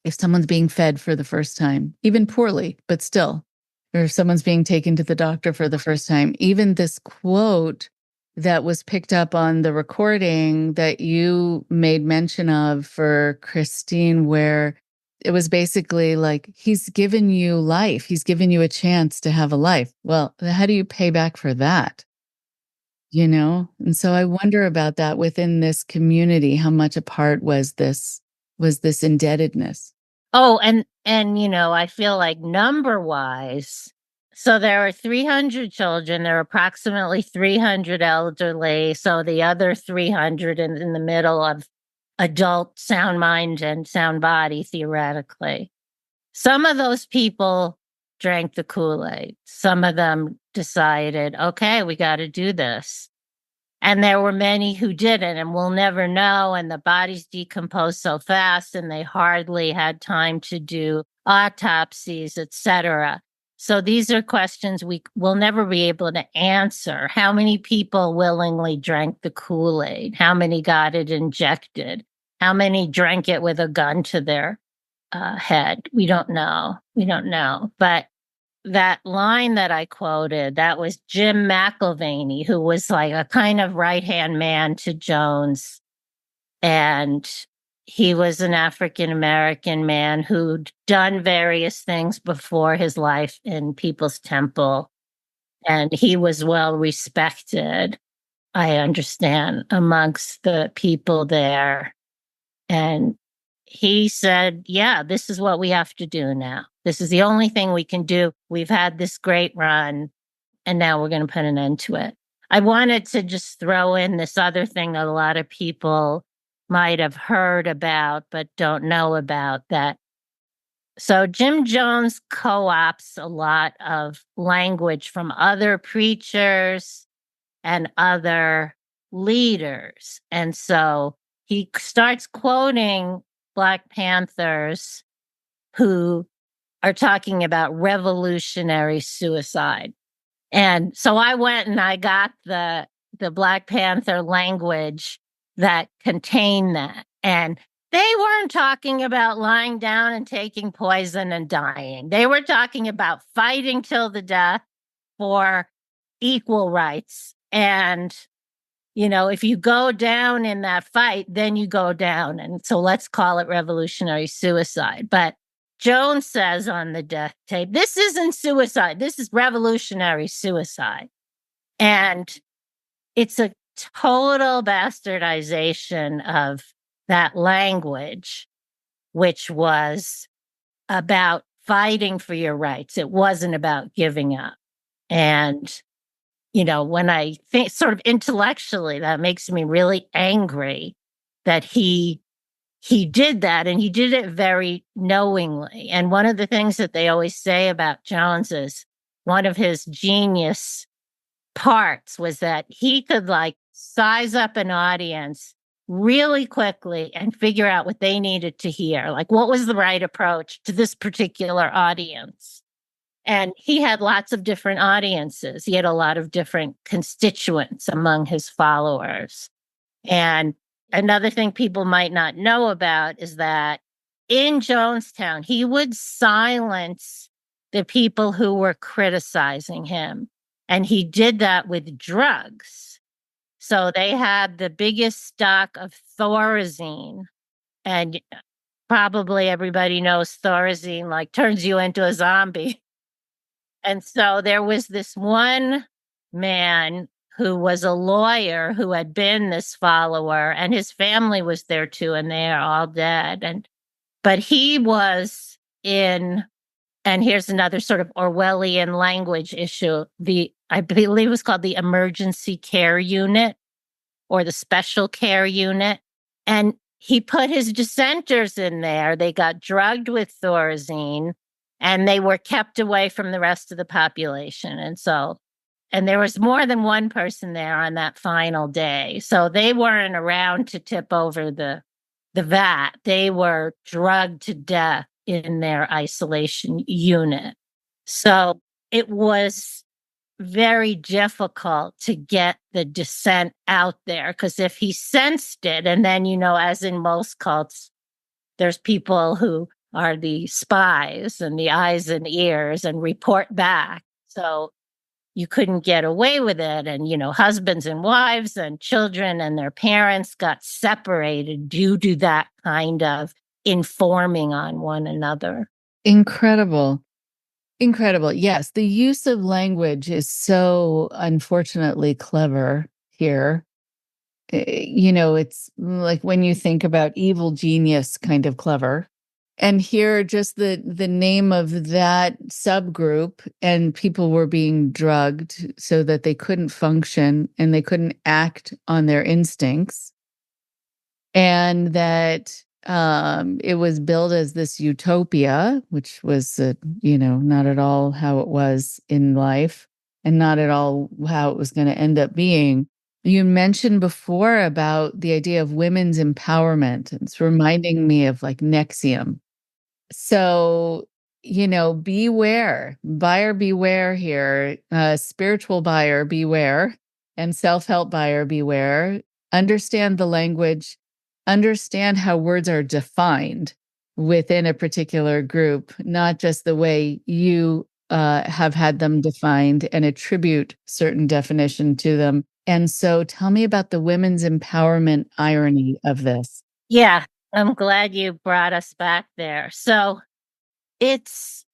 if someone's being fed for the first time, even poorly, but still, or if someone's being taken to the doctor for the first time, even this quote that was picked up on the recording that you made mention of for Christine, where it was basically like, he's given you life. He's given you a chance to have a life. Well, how do you pay back for that? And so I wonder about that within this community, how much a part was this indebtedness. Oh, and I feel like number-wise, so there are 300 children, there are approximately 300 elderly, so the other 300 in the middle of adult sound mind and sound body, theoretically. Some of those people drank the Kool-Aid. Some of them decided, okay, we got to do this. And there were many who didn't, and we'll never know. And the bodies decomposed so fast, and they hardly had time to do autopsies, etc. So these are questions we will never be able to answer. How many people willingly drank the Kool-Aid? How many got it injected? How many drank it with a gun to their head? We don't know. But that line that I quoted, that was Jim McIlvaney, who was like a kind of right-hand man to Jones. And he was an African-American man who'd done various things before his life in People's Temple. And he was well respected, I understand, amongst the people there. And he said, yeah, this is what we have to do now. This is the only thing we can do. We've had this great run, and now we're going to put an end to it. I wanted to just throw in this other thing that a lot of people might have heard about but don't know about that. So Jim Jones co-opts a lot of language from other preachers and other leaders. And so he starts quoting Black Panthers who are talking about revolutionary suicide. And so I went and I got the Black Panther language that contained that. And they weren't talking about lying down and taking poison and dying. They were talking about fighting till the death for equal rights. And, if you go down in that fight, then you go down. And so let's call it revolutionary suicide. But Jones says on the death tape, this isn't suicide. This is revolutionary suicide. And it's a total bastardization of that language, which was about fighting for your rights. It wasn't about giving up. And, when I think sort of intellectually, that makes me really angry that he did that, and he did it very knowingly. And one of the things that they always say about Jones is one of his genius parts was that he could size up an audience really quickly and figure out what they needed to hear. Like, what was the right approach to this particular audience? And he had lots of different audiences. He had a lot of different constituents among his followers. And another thing people might not know about is that in Jonestown, he would silence the people who were criticizing him. And he did that with drugs. So they had the biggest stock of Thorazine. And probably everybody knows Thorazine, like, turns you into a zombie. And so there was this one man who was a lawyer who had been this follower, and his family was there too, and they are all dead. But he was in, and here's another sort of Orwellian language issue. I believe it was called the emergency care unit or the special care unit. And he put his dissenters in there. They got drugged with Thorazine and they were kept away from the rest of the population. And there was more than one person there on that final day. So they weren't around to tip over the vat. They were drugged to death in their isolation unit. So it was very difficult to get the dissent out there, because if he sensed it, and then, as in most cults, there's people who are the spies and the eyes and ears and report back. So you couldn't get away with it. And, husbands and wives and children and their parents got separated due to that kind of informing on one another. Incredible. Incredible. Yes, the use of language is so unfortunately clever here. It's like when you think about evil genius kind of clever. And here, just the name of that subgroup, and people were being drugged so that they couldn't function and they couldn't act on their instincts. And that it was billed as this utopia, which was, not at all how it was in life and not at all how it was going to end up being. You mentioned before about the idea of women's empowerment. It's reminding me of like Nexium. So, beware, buyer beware here, spiritual buyer beware, and self-help buyer beware. Understand the language, understand how words are defined within a particular group, not just the way you have had them defined, and attribute certain definition to them. And so tell me about the women's empowerment irony of this. Yeah, I'm glad you brought us back there. So it's,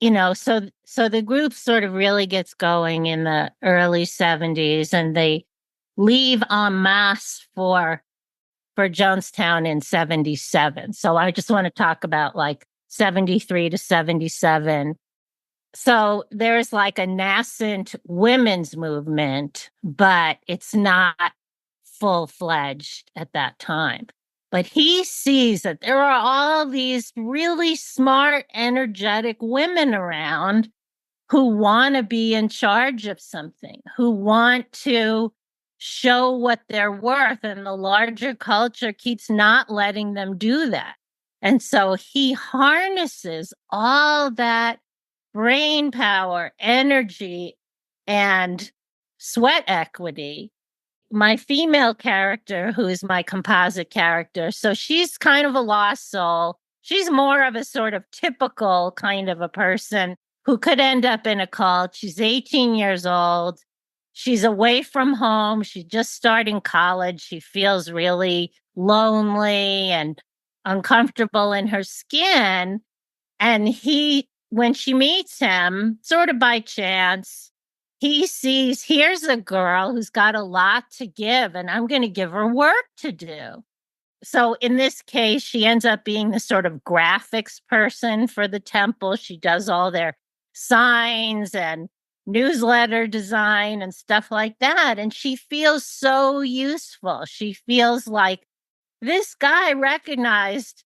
so the group sort of really gets going in the early 70s, and they leave en masse for Jonestown in 77. So I just want to talk about like 73 to 77. So there's like a nascent women's movement, but it's not full-fledged at that time. But he sees that there are all these really smart, energetic women around who want to be in charge of something, who want to show what they're worth, and the larger culture keeps not letting them do that. And so he harnesses all that brain power, energy, and sweat equity. My female character, who is my composite character, so she's kind of a lost soul. She's more of a sort of typical kind of a person who could end up in a cult. She's 18 years old. She's away from home. She's just starting college. She feels really lonely and uncomfortable in her skin. And when she meets him, sort of by chance, he sees, here's a girl who's got a lot to give, and I'm going to give her work to do. So in this case, she ends up being the sort of graphics person for the temple. She does all their signs and newsletter design and stuff like that. And she feels so useful. She feels like this guy recognized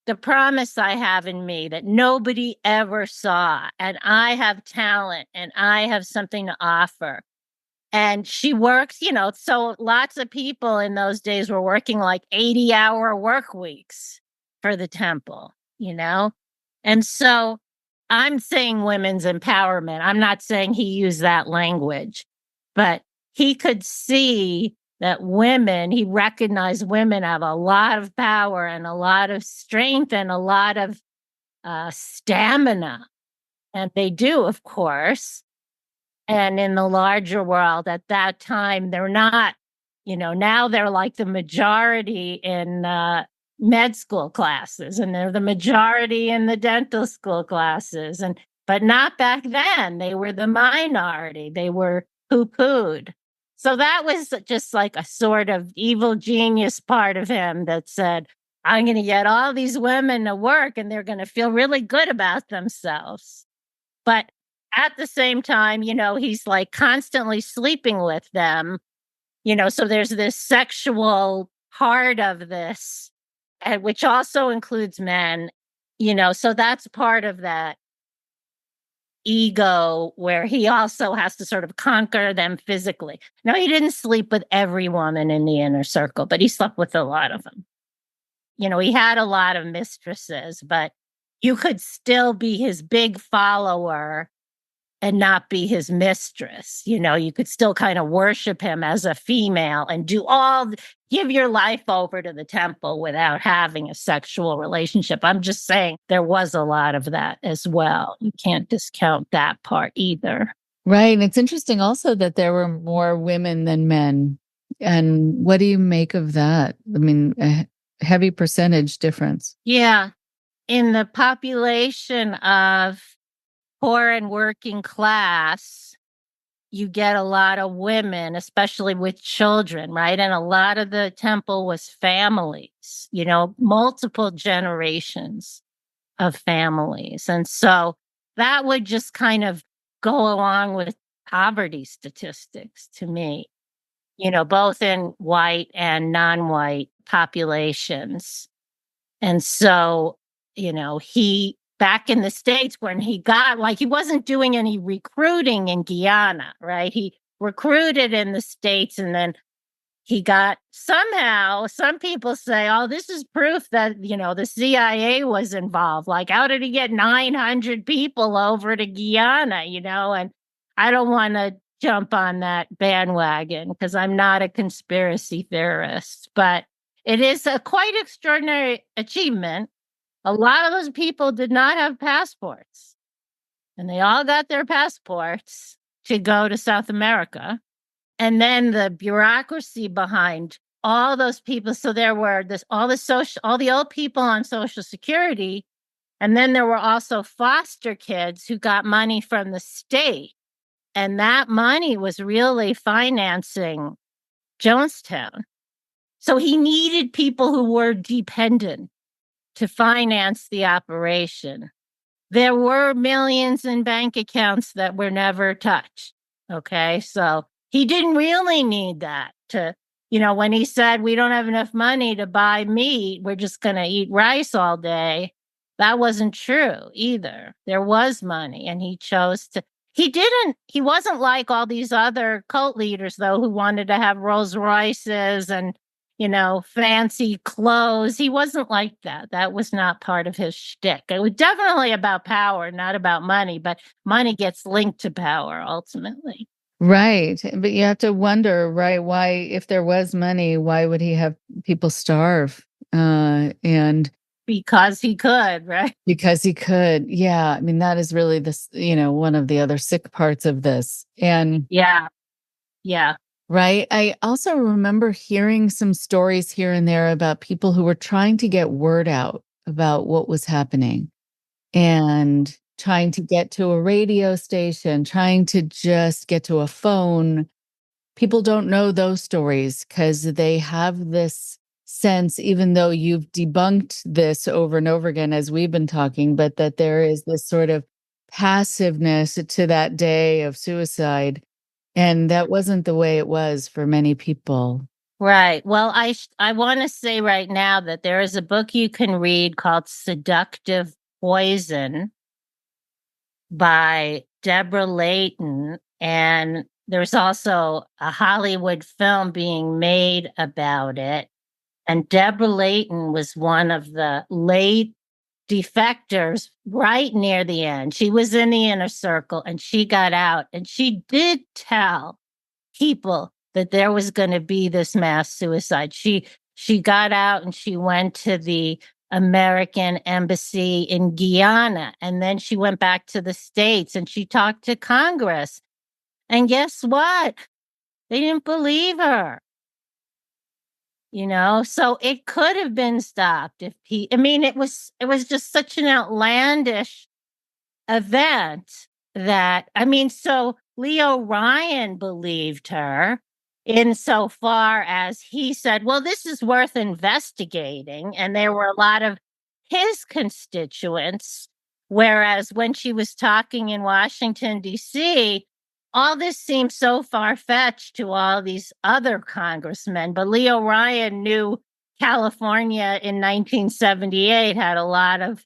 the promise I have in me that nobody ever saw. And I have talent and I have something to offer. And she works, so lots of people in those days were working like 80-hour work weeks for the temple, And so I'm saying women's empowerment. I'm not saying he used that language, but he could see that he recognized women have a lot of power and a lot of strength and a lot of stamina. And they do, of course. And in the larger world at that time, they're not Now they're like the majority in med school classes, and they're the majority in the dental school classes. But not back then. They were the minority. They were poo-pooed. So that was just like a sort of evil genius part of him that said, I'm going to get all these women to work and they're going to feel really good about themselves. But at the same time, he's like constantly sleeping with them, so there's this sexual part of this, which also includes men, so that's part of that ego where he also has to sort of conquer them physically. Now, he didn't sleep with every woman in the inner circle, but he slept with a lot of them. He had a lot of mistresses, but you could still be his big follower and not be his mistress. You could still kind of worship him as a female and give your life over to the temple without having a sexual relationship. I'm just saying there was a lot of that as well. You can't discount that part either. Right. And it's interesting also that there were more women than men. And what do you make of that? I mean, a heavy percentage difference. Yeah. In the population of poor and working class, you get a lot of women, especially with children, right? And a lot of the temple was families, multiple generations of families. And so that would just kind of go along with poverty statistics to me, both in white and non-white populations. And so, he back in the States when he wasn't doing any recruiting in Guyana, right? He recruited in the States and then he got somehow, some people say, oh, this is proof that, the CIA was involved. Like, how did he get 900 people over to Guyana, And I don't want to jump on that bandwagon because I'm not a conspiracy theorist, but it is a quite extraordinary achievement. A lot of those people did not have passports, and they all got their passports to go to South America. And then the bureaucracy behind all those people. So there were all the old people on Social Security, and then there were also foster kids who got money from the state, and that money was really financing Jonestown. So he needed people who were dependent to finance the operation. There were millions in bank accounts that were never touched. Okay. So he didn't really need that when he said, we don't have enough money to buy meat, we're just going to eat rice all day. That wasn't true either. There was money and he chose to. He wasn't like all these other cult leaders, though, who wanted to have Rolls Royces and fancy clothes. He wasn't like that. That was not part of his shtick. It was definitely about power, not about money, but money gets linked to power ultimately. Right. But you have to wonder, right, why, if there was money, why would he have people starve? And because he could, right? Because he could. Yeah. I mean, that is really this, one of the other sick parts of this. And yeah. Right. I also remember hearing some stories here and there about people who were trying to get word out about what was happening and trying to get to a radio station, trying to just get to a phone. People don't know those stories because they have this sense, even though you've debunked this over and over again as we've been talking, but that there is this sort of passiveness to that day of suicide. And that wasn't the way it was for many people. Right. Well, I want to say right now that there is a book you can read called Seductive Poison by Deborah Layton. And there's also a Hollywood film being made about it. And Deborah Layton was one of the late defectors right near the end. She was in the inner circle and she got out and she did tell people that there was going to be this mass suicide. She got out and she went to the American embassy in Guyana, and then she went back to the States and she talked to Congress. And guess what? They didn't believe her. So it could have been stopped if it was just such an outlandish event so Leo Ryan believed her insofar as he said, well, this is worth investigating. And there were a lot of his constituents, whereas when she was talking in Washington, D.C., all this seemed so far-fetched to all these other congressmen. But Leo Ryan knew California in 1978 had a lot of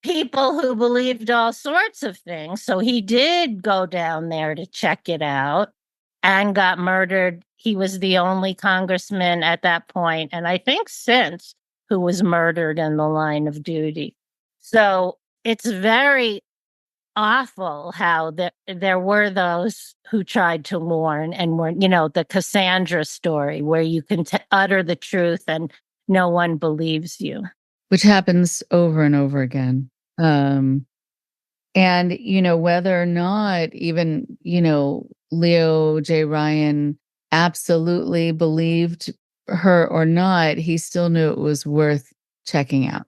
people who believed all sorts of things. So he did go down there to check it out and got murdered. He was the only congressman at that point, and I think since, who was murdered in the line of duty. So it's very awful how there were those who tried to warn and were, the Cassandra story where you can utter the truth and no one believes you. Which happens over and over again. And, whether or not even, Leo J. Ryan absolutely believed her or not, he still knew it was worth checking out.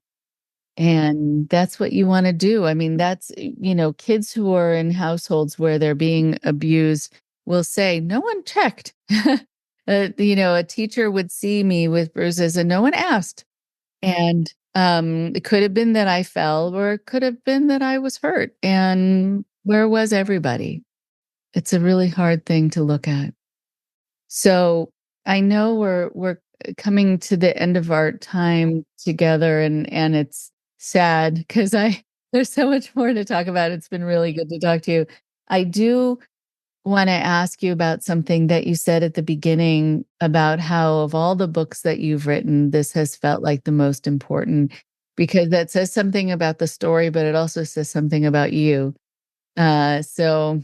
And that's what you want to do. I mean, that's, kids who are in households where they're being abused will say, no one checked. A teacher would see me with bruises and no one asked. And it could have been that I fell, or it could have been that I was hurt. And where was everybody? It's a really hard thing to look at. So I know we're coming to the end of our time together, and it's sad because there's so much more to talk about. It's been really good to talk to you. I do want to ask you about something that you said at the beginning about how, of all the books that you've written, this has felt like the most important, because that says something about the story, but it also says something about you. So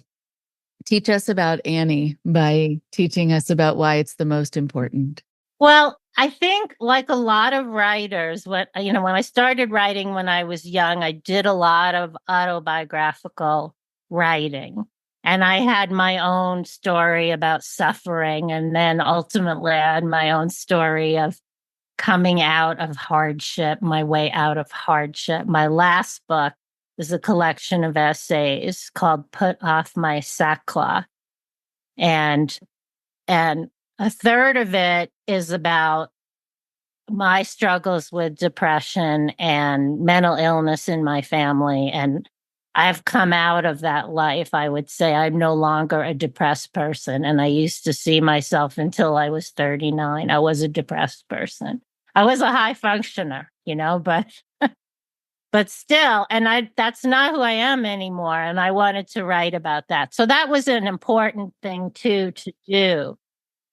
teach us about Annie by teaching us about why it's the most important. Well, I think like a lot of writers, when I started writing when I was young, I did a lot of autobiographical writing. And I had my own story about suffering. And then ultimately I had my own story of coming out of hardship, my way out of hardship. My last book is a collection of essays called Put Off My Sackcloth. And a third of it is about my struggles with depression and mental illness in my family. And I've come out of that life. I would say I'm no longer a depressed person. And I used to see myself until I was 39. I was a depressed person. I was a high functioner, but still, and that's not who I am anymore. And I wanted to write about that. So that was an important thing too, to do.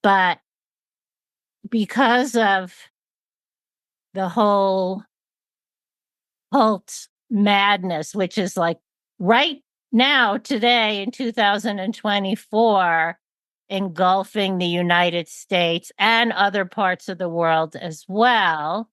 But because of the whole cult madness, which is like right now, today in 2024, engulfing the United States and other parts of the world as well.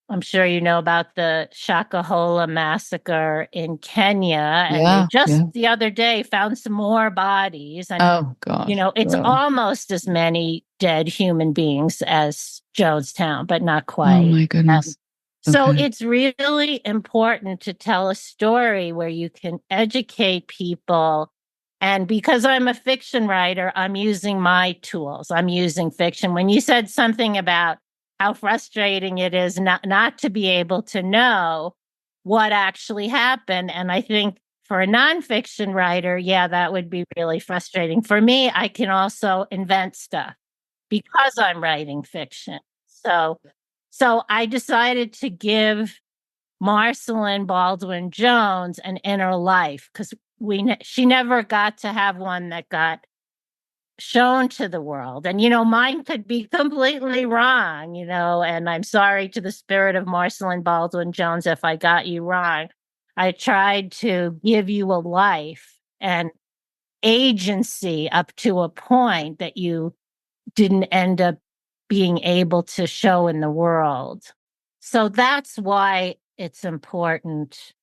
I'm sure you know about the Shakahola massacre in Kenya. And they just the other day found some more bodies. And, oh, God. It's almost as many dead human beings as Jonestown, but not quite. Oh, my goodness. So it's really important to tell a story where you can educate people. And because I'm a fiction writer, I'm using my tools. I'm using fiction. When you said something about how frustrating it is not to be able to know what actually happened. And I think for a nonfiction writer, that would be really frustrating. For me, I can also invent stuff because I'm writing fiction. So I decided to give Marceline Baldwin Jones an inner life, because she never got to have one that got shown to the world. And, mine could be completely wrong, and I'm sorry to the spirit of Marceline Baldwin Jones if I got you wrong. I tried to give you a life and agency up to a point that you didn't end up being able to show in the world. So that's why it's important.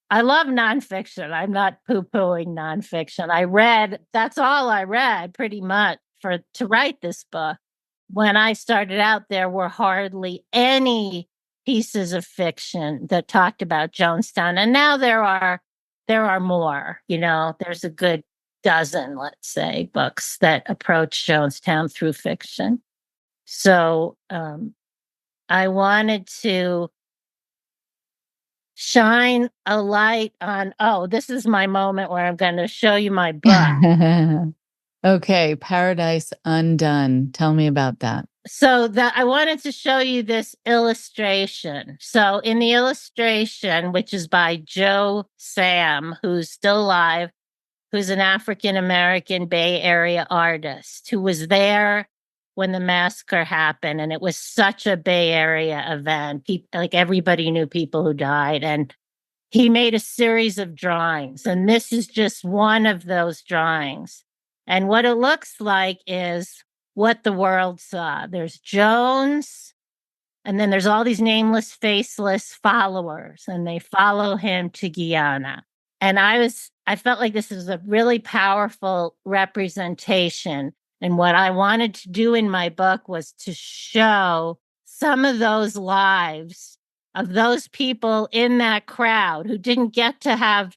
I love nonfiction. I'm not poo-pooing nonfiction. That's all I read pretty much to write this book. when I started out, there were hardly any pieces of fiction that talked about Jonestown. And now there are more, there's a good dozen, let's say, books that approach Jonestown through fiction. So I wanted to shine a light on, this is my moment where I'm going to show you my book. Okay, Paradise Undone. Tell me about that. So I wanted to show you this illustration. So in the illustration, which is by Joe Sam, who's still alive, who's an African-American Bay Area artist who was there when the massacre happened. And it was such a Bay Area event. Like everybody knew people who died. And he made a series of drawings. And this is just one of those drawings. And what it looks like is what the world saw. There's Jones, and then there's all these nameless, faceless followers, and they follow him to Guyana. And I felt like this is a really powerful representation. And what I wanted to do in my book was to show some of those lives of those people in that crowd who didn't get to have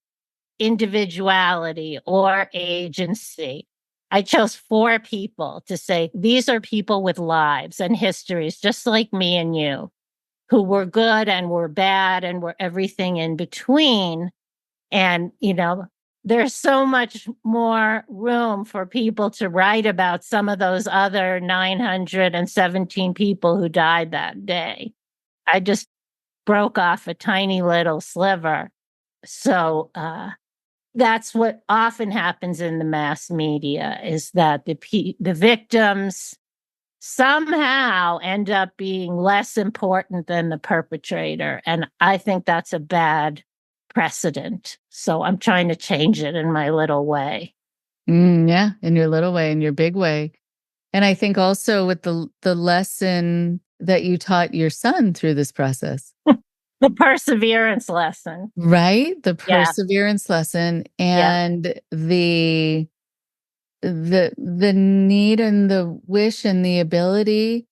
individuality or agency. I chose 4 people to say, these are people with lives and histories, just like me and you, who were good and were bad and were everything in between. And, there's so much more room for people to write about some of those other 917 people who died that day. I just broke off a tiny little sliver. So, that's what often happens in the mass media, is that the victims somehow end up being less important than the perpetrator. And I think that's a bad precedent. So I'm trying to change it in my little way. Yeah, in your little way, in your big way. And I think also with the lesson that you taught your son through this process. The perseverance lesson. Right? The perseverance lesson and the need and the wish and the ability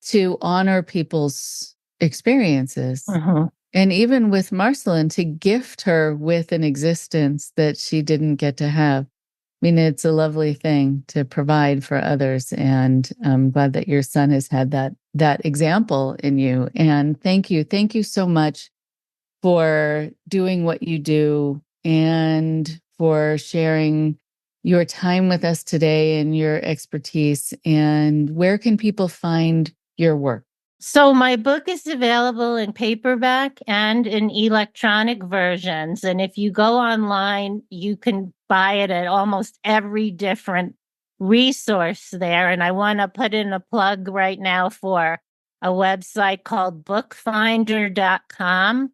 to honor people's experiences. Mm-hmm. And even with Marceline, to gift her with an existence that she didn't get to have. I mean, it's a lovely thing to provide for others. And I'm glad that your son has had that example in you. And thank you. Thank you so much for doing what you do and for sharing your time with us today and your expertise. And where can people find your work? So my book is available in paperback and in electronic versions. And if you go online, you can buy it at almost every different resource there. And I want to put in a plug right now for a website called bookfinder.com.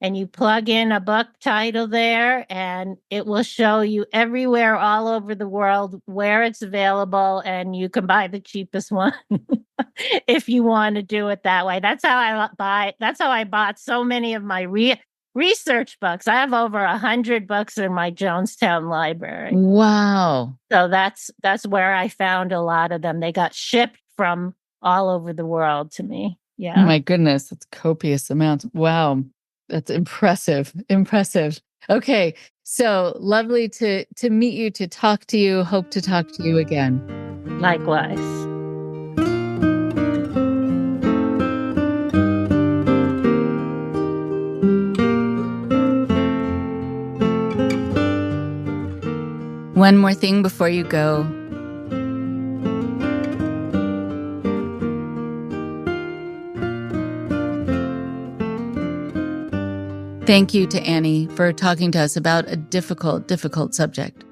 And you plug in a book title there, and it will show you everywhere all over the world where it's available, and you can buy the cheapest one if you want to do it that way. That's how I bought so many of my research books. I have over 100 books in my Jonestown library. Wow. So that's where I found a lot of them. They got shipped from all over the world to me. Yeah. Oh my goodness, that's copious amounts. Wow. That's impressive. Impressive. Okay. So lovely to meet you, to talk to you. Hope to talk to you again. Likewise. One more thing before you go. Thank you to Annie for talking to us about a difficult, difficult subject.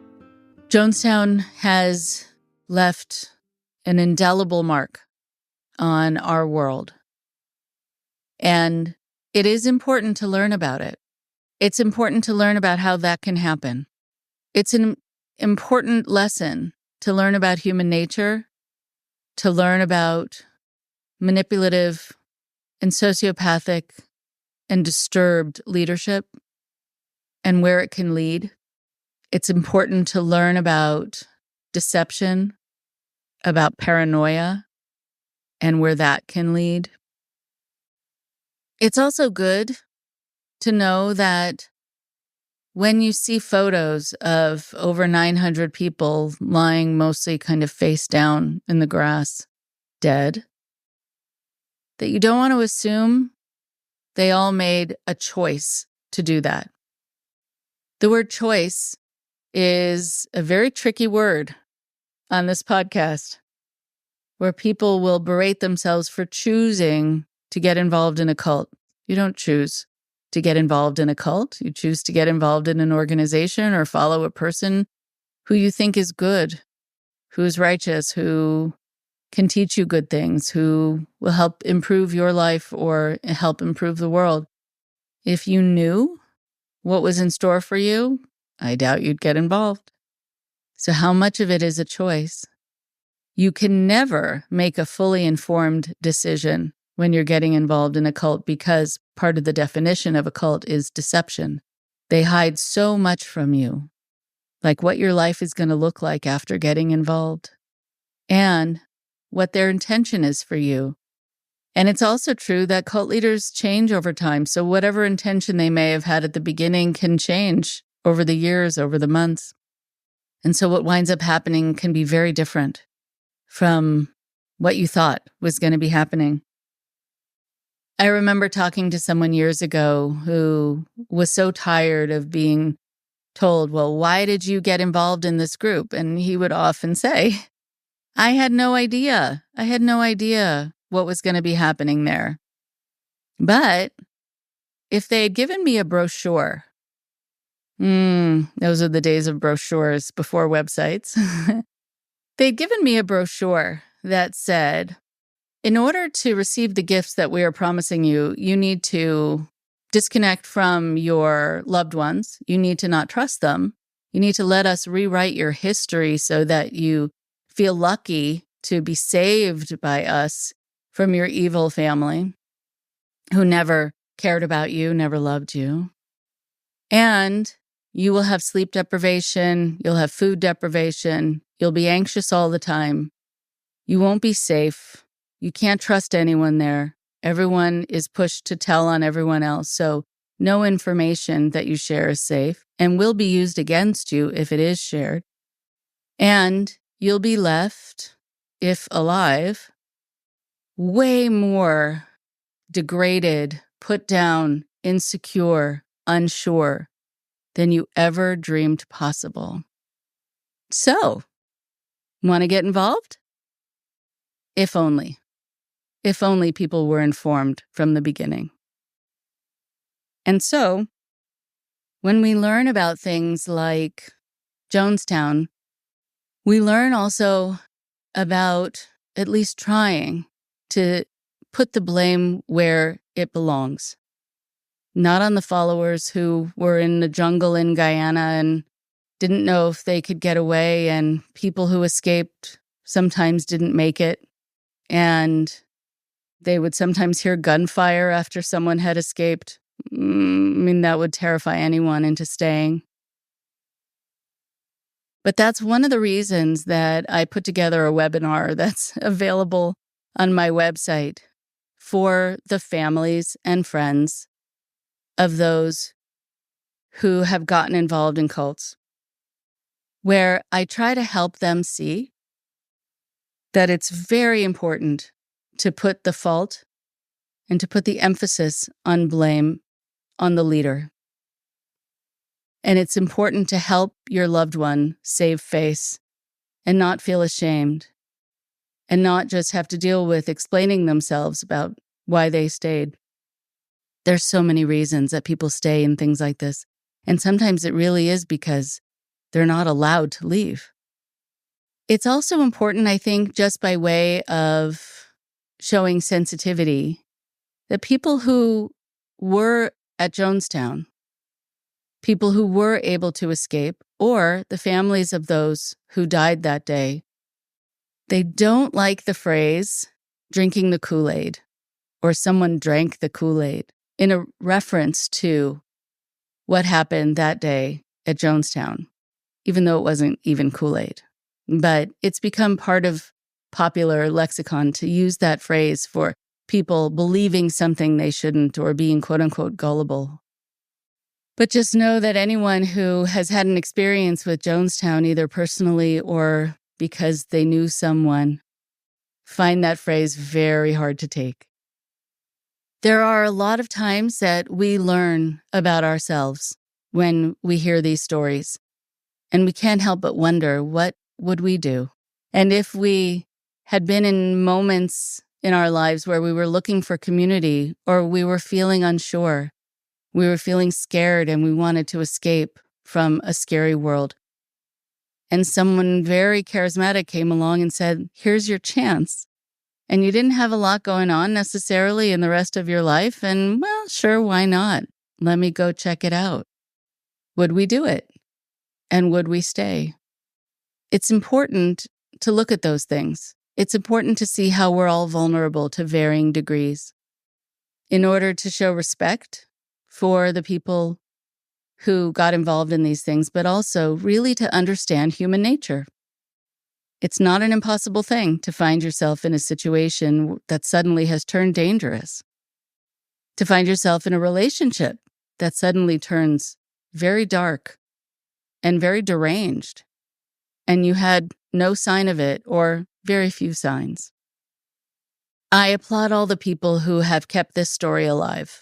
Jonestown has left an indelible mark on our world. And it is important to learn about it. It's important to learn about how that can happen. It's an important lesson to learn about human nature, to learn about manipulative and sociopathic and disturbed leadership and where it can lead. It's important to learn about deception, about paranoia, and where that can lead. It's also good to know that when you see photos of over 900 people lying mostly kind of face down in the grass, dead, that you don't want to assume they all made a choice to do that. The word choice is a very tricky word on this podcast, where people will berate themselves for choosing to get involved in a cult. You don't choose to get involved in a cult. You choose to get involved in an organization or follow a person who you think is good, who's righteous, who can teach you good things, who will help improve your life or help improve the world. If you knew what was in store for you, I doubt you'd get involved. So how much of it is a choice? You can never make a fully informed decision when you're getting involved in a cult, because part of the definition of a cult is deception. They hide so much from you, like what your life is going to look like after getting involved, and what their intention is for you. And it's also true that cult leaders change over time, so whatever intention they may have had at the beginning can change over the years, over the months. And so what winds up happening can be very different from what you thought was going to be happening. I remember talking to someone years ago who was so tired of being told, well, why did you get involved in this group? And he would often say, I had no idea. I had no idea what was going to be happening there. But if they had given me a brochure, those are the days of brochures before websites. They'd given me a brochure that said, in order to receive the gifts that we are promising you, you need to disconnect from your loved ones. You need to not trust them. You need to let us rewrite your history so that you feel lucky to be saved by us from your evil family who never cared about you, never loved you. And you will have sleep deprivation. You'll have food deprivation. You'll be anxious all the time. You won't be safe. You can't trust anyone there. Everyone is pushed to tell on everyone else. So no information that you share is safe and will be used against you if it is shared. And you'll be left, if alive, way more degraded, put down, insecure, unsure than you ever dreamed possible. So, want to get involved? If only. If only people were informed from the beginning. And so, when we learn about things like Jonestown, we learn also about at least trying to put the blame where it belongs. Not on the followers who were in the jungle in Guyana and didn't know if they could get away, and people who escaped sometimes didn't make it, and they would sometimes hear gunfire after someone had escaped. That would terrify anyone into staying. But that's one of the reasons that I put together a webinar that's available on my website for the families and friends of those who have gotten involved in cults, where I try to help them see that it's very important to put the fault and to put the emphasis on blame on the leader. And it's important to help your loved one save face and not feel ashamed and not just have to deal with explaining themselves about why they stayed. There's so many reasons that people stay in things like this. And sometimes it really is because they're not allowed to leave. It's also important, I think, just by way of showing sensitivity, that people who were at Jonestown, people who were able to escape, or the families of those who died that day, they don't like the phrase drinking the Kool-Aid or someone drank the Kool-Aid in a reference to what happened that day at Jonestown, even though it wasn't even Kool-Aid. But it's become part of popular lexicon to use that phrase for people believing something they shouldn't or being quote unquote gullible. But just know that anyone who has had an experience with Jonestown, either personally or because they knew someone, find that phrase very hard to take. There are a lot of times that we learn about ourselves when we hear these stories, and we can't help but wonder, what would we do? And if we had been in moments in our lives where we were looking for community, or we were feeling unsure, we were feeling scared and we wanted to escape from a scary world, and someone very charismatic came along and said, here's your chance. And you didn't have a lot going on necessarily in the rest of your life, and well, sure, why not? Let me go check it out. Would we do it? And would we stay? It's important to look at those things. It's important to see how we're all vulnerable to varying degrees in order to show respect for the people who got involved in these things, but also really to understand human nature. It's not an impossible thing to find yourself in a situation that suddenly has turned dangerous, to find yourself in a relationship that suddenly turns very dark and very deranged, and you had no sign of it or very few signs. I applaud all the people who have kept this story alive,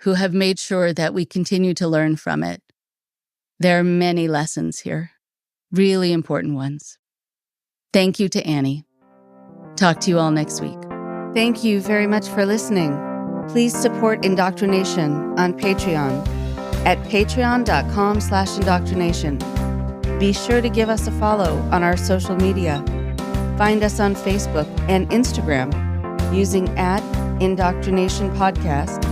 who have made sure that we continue to learn from it. There are many lessons here, really important ones. Thank you to Annie. Talk to you all next week. Thank you very much for listening. Please support Indoctrination on Patreon at patreon.com/indoctrination. Be sure to give us a follow on our social media. Find us on Facebook and Instagram using @Indoctrination Podcast.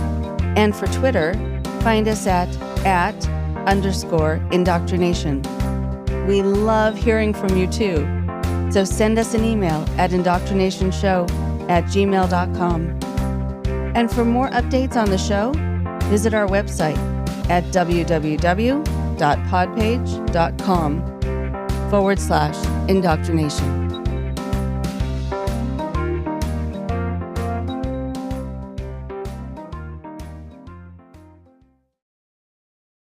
And for Twitter, find us at @_indoctrination. We love hearing from you too. So send us an email at indoctrinationshow@gmail.com. And for more updates on the show, visit our website at www.podpage.com/indoctrination.